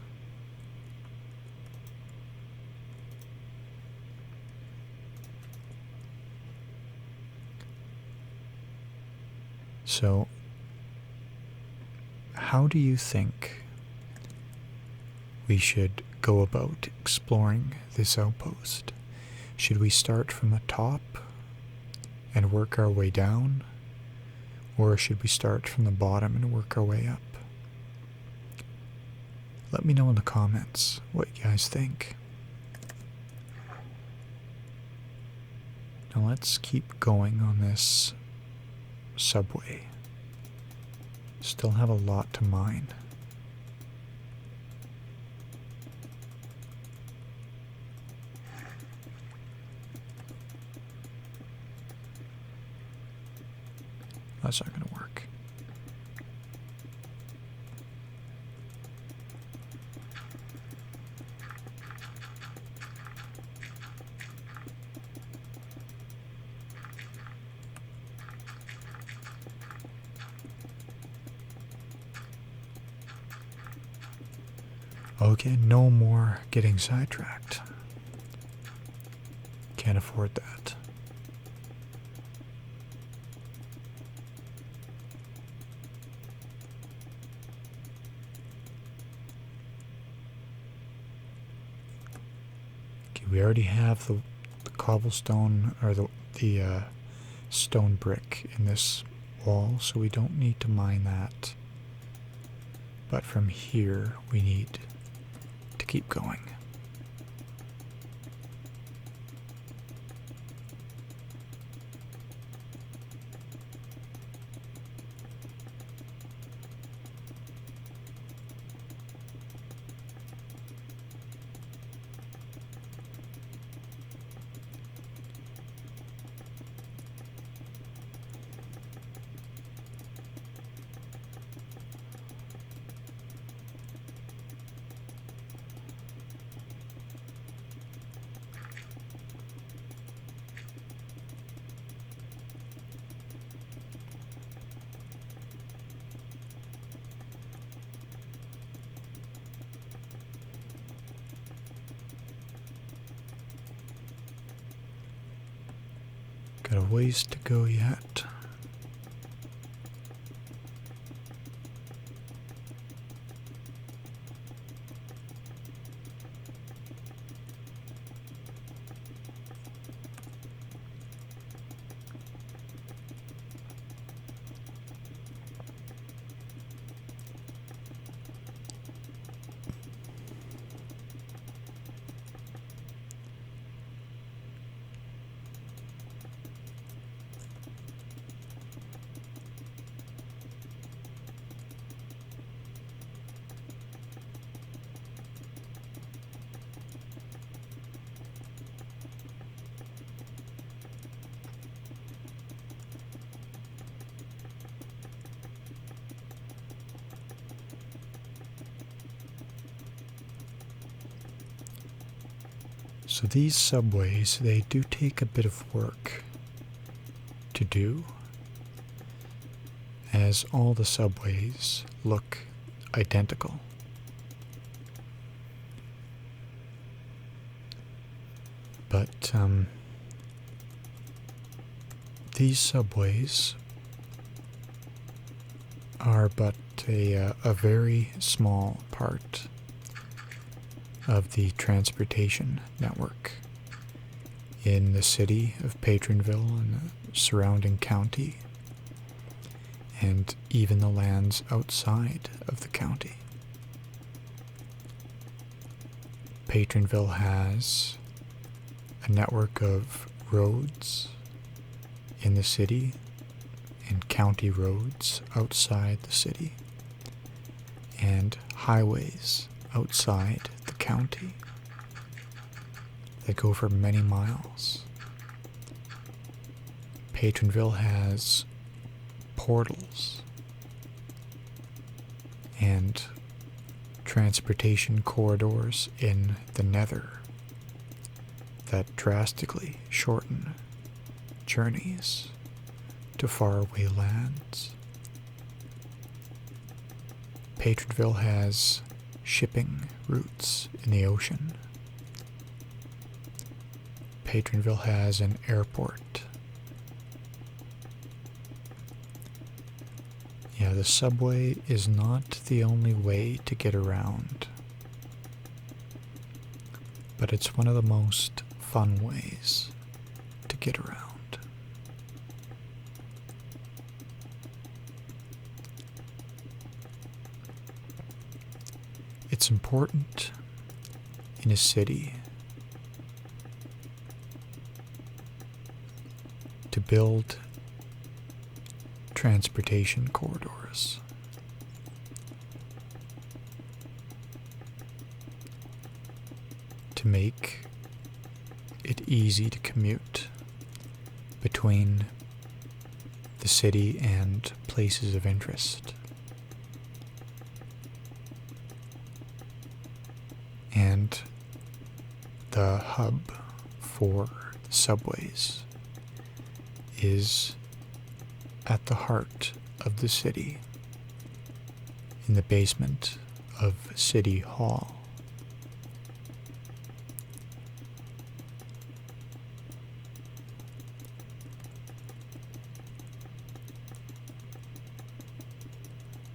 So, how do you think we should go about exploring this outpost? Should we start from the top and work our way down? Or should we start from the bottom and work our way up? Let me know in the comments what you guys think. Now let's keep going on this subway. Still have a lot to mine. That's not going to work. Okay, no more getting sidetracked. Can't afford that. Okay, we already have the cobblestone or the stone brick in this wall, so we don't need to mine that. But from here, we need to keep going. Got a ways to go yet. So these subways, they do take a bit of work to do, as all the subways look identical. But these subways are but a very small part of the transportation network in the city of Patronville and the surrounding county, and even the lands outside of the county. Patronville has a network of roads in the city and county roads outside the city, and highways outside the county that go for many miles. Patronville has portals and transportation corridors in the nether that drastically shorten journeys to faraway lands. Patronville has shipping routes in the ocean. Patronville has an airport. Yeah, the subway is not the only way to get around, but it's one of the most fun ways to get around. It's important in a city to build transportation corridors. To make it easy to commute between the city and places of interest. And the hub for the subways is at the heart of the city, in the basement of City Hall.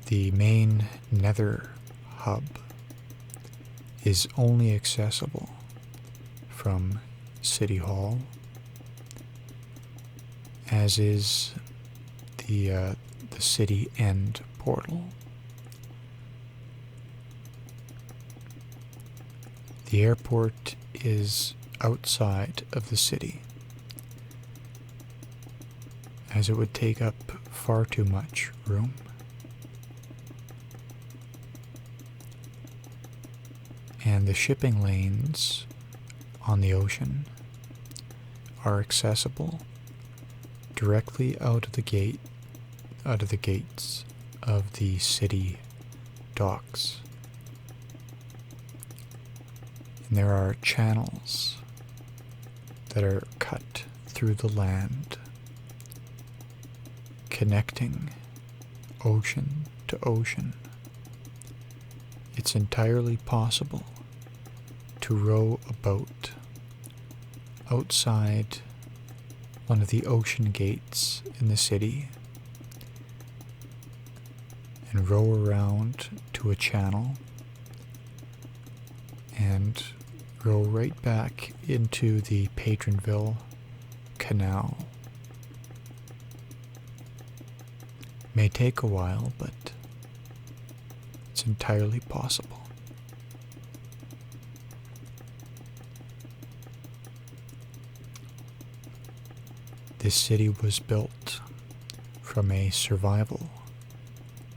The main nether hub is only accessible from City Hall, as is the city end portal. The airport is outside of the city, as it would take up far too much room. And the shipping lanes on the ocean are accessible directly out of the gates of the city docks. And there are channels that are cut through the land, connecting ocean to ocean. It's entirely possible to row a boat outside one of the ocean gates in the city and row around to a channel and row right back into the Patronville Canal. May take a while, but it's entirely possible. This city was built from a survival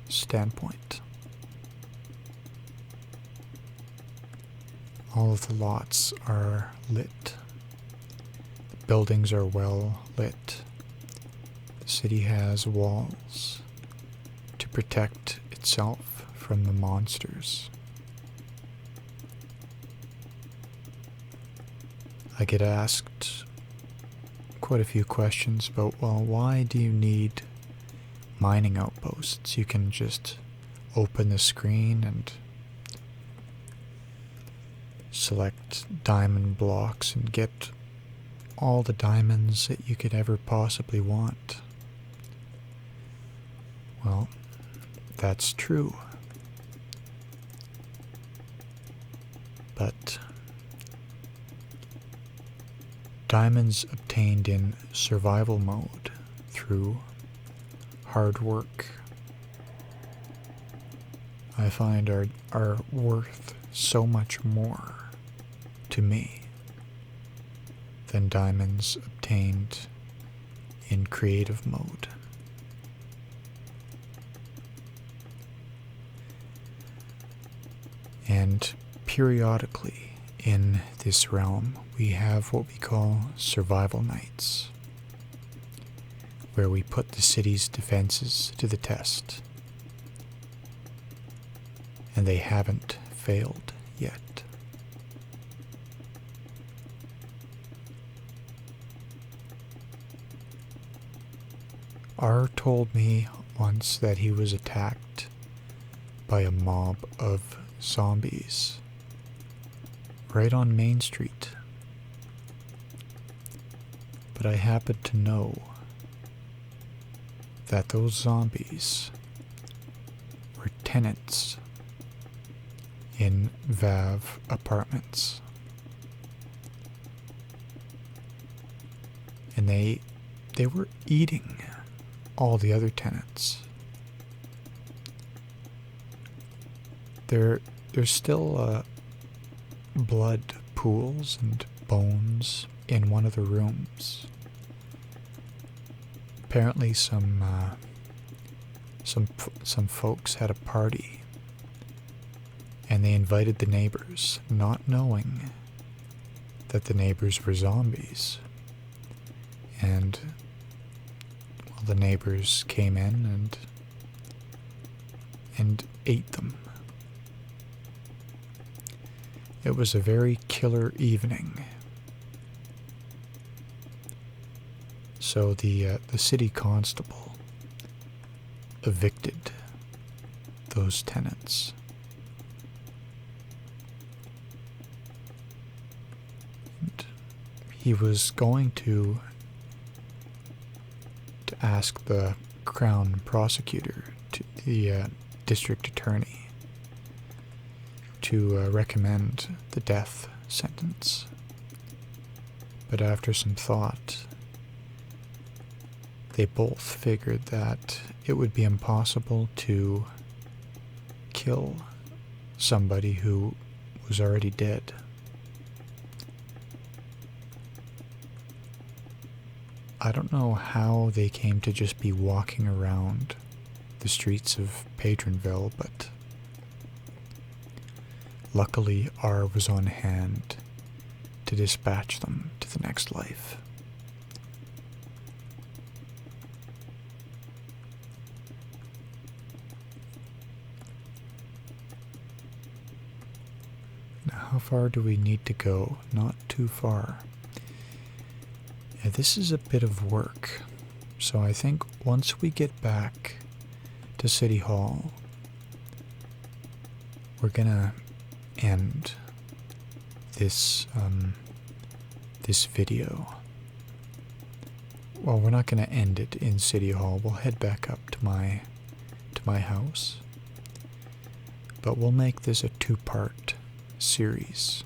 standpoint. All of the lots are lit. The buildings are well lit. The city has walls to protect itself from the monsters. I get asked quite a few questions about, well, why do you need mining outposts? You can just open the screen and select diamond blocks and get all the diamonds that you could ever possibly want. Well, that's true. But diamonds obtained in survival mode through hard work, I find are worth so much more to me than diamonds obtained in creative mode. And periodically in this realm, we have what we call survival nights, where we put the city's defenses to the test. And they haven't failed yet. R told me once that he was attacked by a mob of zombies right on Main Street. But I happen to know that those zombies were tenants in Vav apartments. And they were eating all the other tenants. Their there's still blood pools and bones in one of the rooms. Apparently some folks had a party, and they invited the neighbors, not knowing that the neighbors were zombies. And well, the neighbors came in and ate them. It was a very killer evening. So the city constable evicted those tenants. And he was going to ask the Crown prosecutor, to the district attorney, to recommend the death sentence. But after some thought, they both figured that it would be impossible to kill somebody who was already dead. I don't know how they came to just be walking around the streets of Patronville, but luckily R was on hand to dispatch them to the next life. Now, how far do we need to go? Not too far. Yeah, this is a bit of work, so I think once we get back to City Hall, we're gonna end this this video. Well, we're not gonna end it in City Hall. We'll head back up to my house, but we'll make this a 2-part series.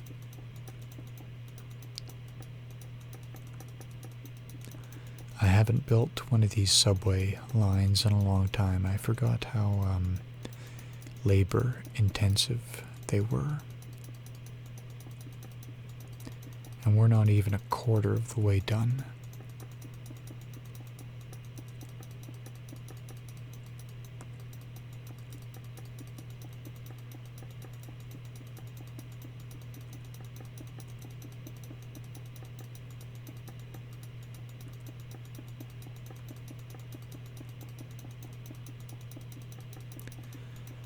I haven't built one of these subway lines in a long time. I forgot how labor intensive they were. And we're not even a quarter of the way done.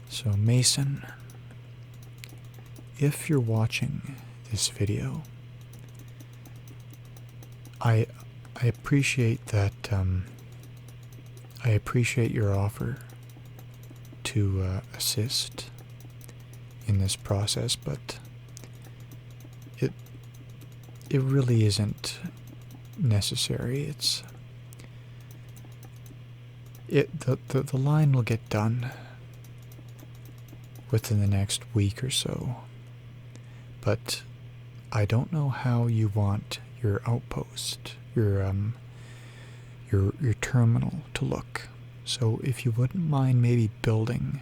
So Mason, if you're watching this video, I appreciate that. I appreciate your offer to assist in this process, but it really isn't necessary. The line will get done within the next week or so, but I don't know how you want your outpost, your terminal to look. So if you wouldn't mind maybe building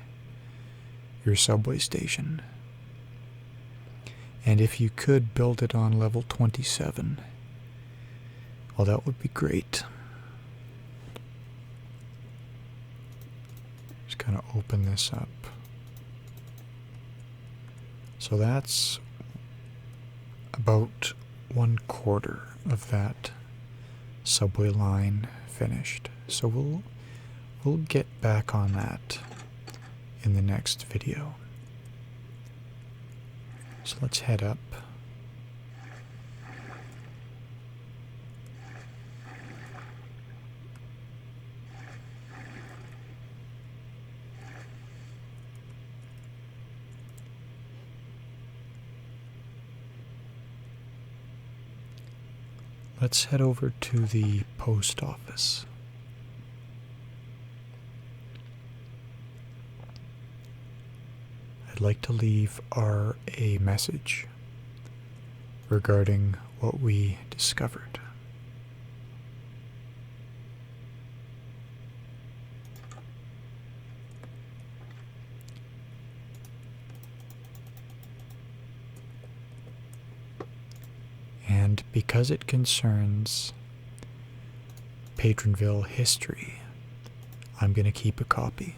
your subway station, and if you could build it on level 27, well, that would be great. Just kind of open this up. So that's about 1/4 of that subway line finished. So we'll get back on that in the next video. So let's head up. Let's head over to the post office. I'd like to leave R a message regarding what we discovered. And because it concerns Patronville history, I'm going to keep a copy.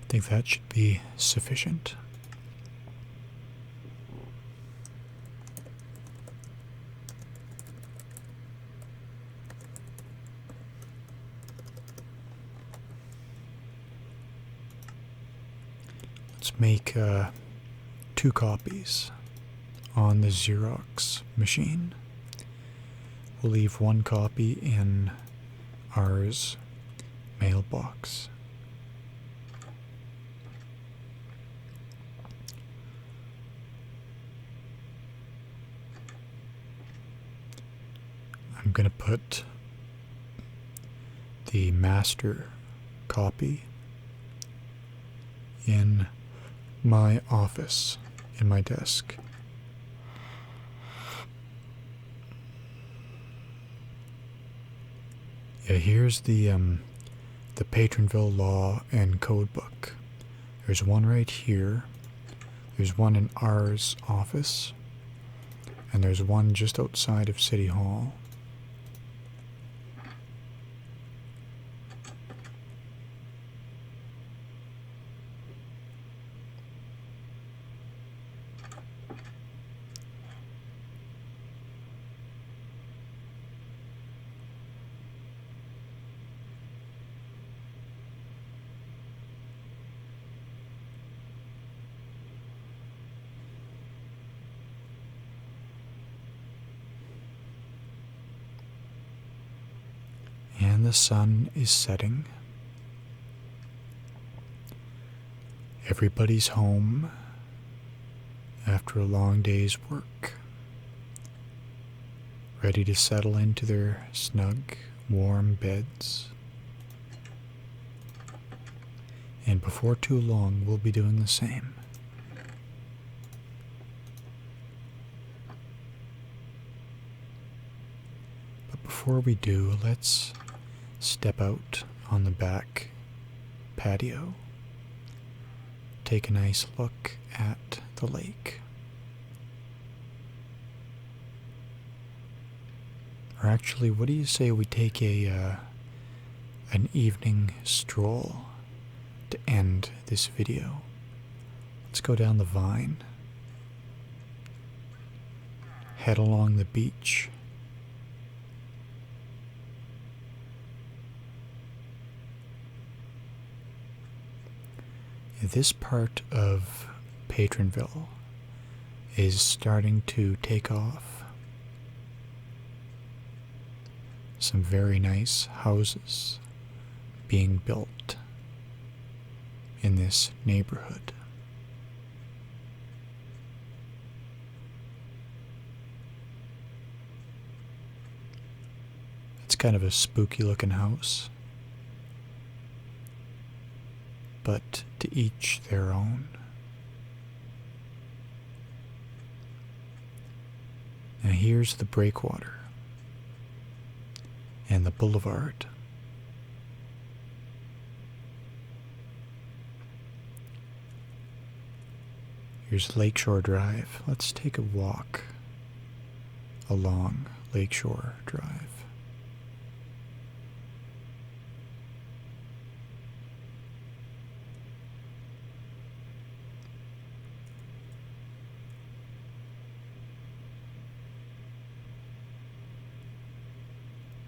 I think that should be sufficient. Let's make 2 copies on the Xerox machine. We'll leave 1 copy in ours mailbox. I'm going to put the master copy in my office, in my desk. Here's the Patronville Law and Code Book. There's one right here. There's one in R's office. And there's one just outside of City Hall. And the sun is setting. Everybody's home after a long day's work, ready to settle into their snug, warm beds. And before too long, we'll be doing the same. But before we do, let's step out on the back patio, take a nice look at the lake. Or actually, what do you say we take an evening stroll to end this video? Let's go down the Vine, head along the beach. This part of Patronville is starting to take off. Some very nice houses being built in this neighborhood. It's kind of a spooky looking house, but to each their own. Now here's the breakwater and the boulevard. Here's Lakeshore Drive. Let's take a walk along Lakeshore Drive.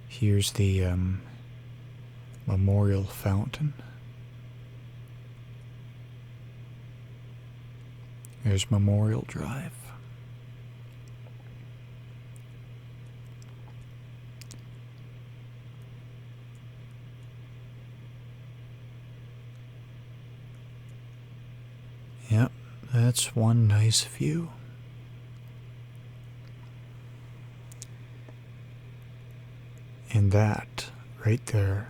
Here's the memorial fountain. There's Memorial Drive. Yep, that's one nice view. And that, right there,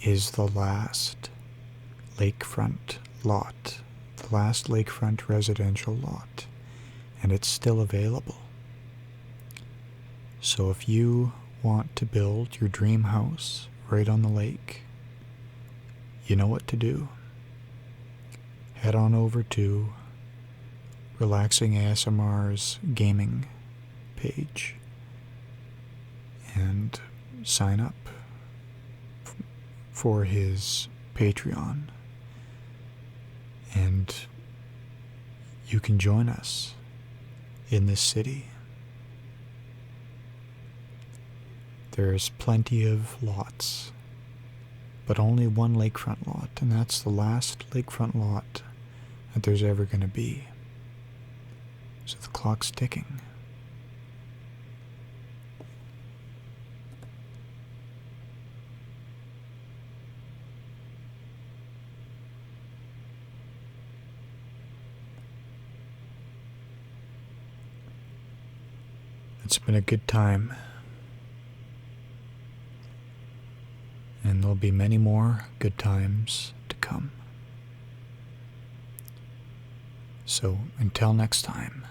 is the last lakefront lot, the last lakefront residential lot, and it's still available. So if you want to build your dream house right on the lake, you know what to do. Head on over to RelaxingASMR's gaming page and sign up for his Patreon, and you can join us in this city. There's plenty of lots, but only one lakefront lot, and that's the last lakefront lot that there's ever going to be. So the clock's ticking. It's been a good time, and there'll be many more good times to come. So until next time,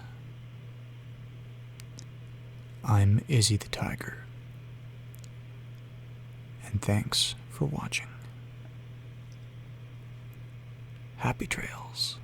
I'm Izzy the Tiger, and thanks for watching. Happy trails.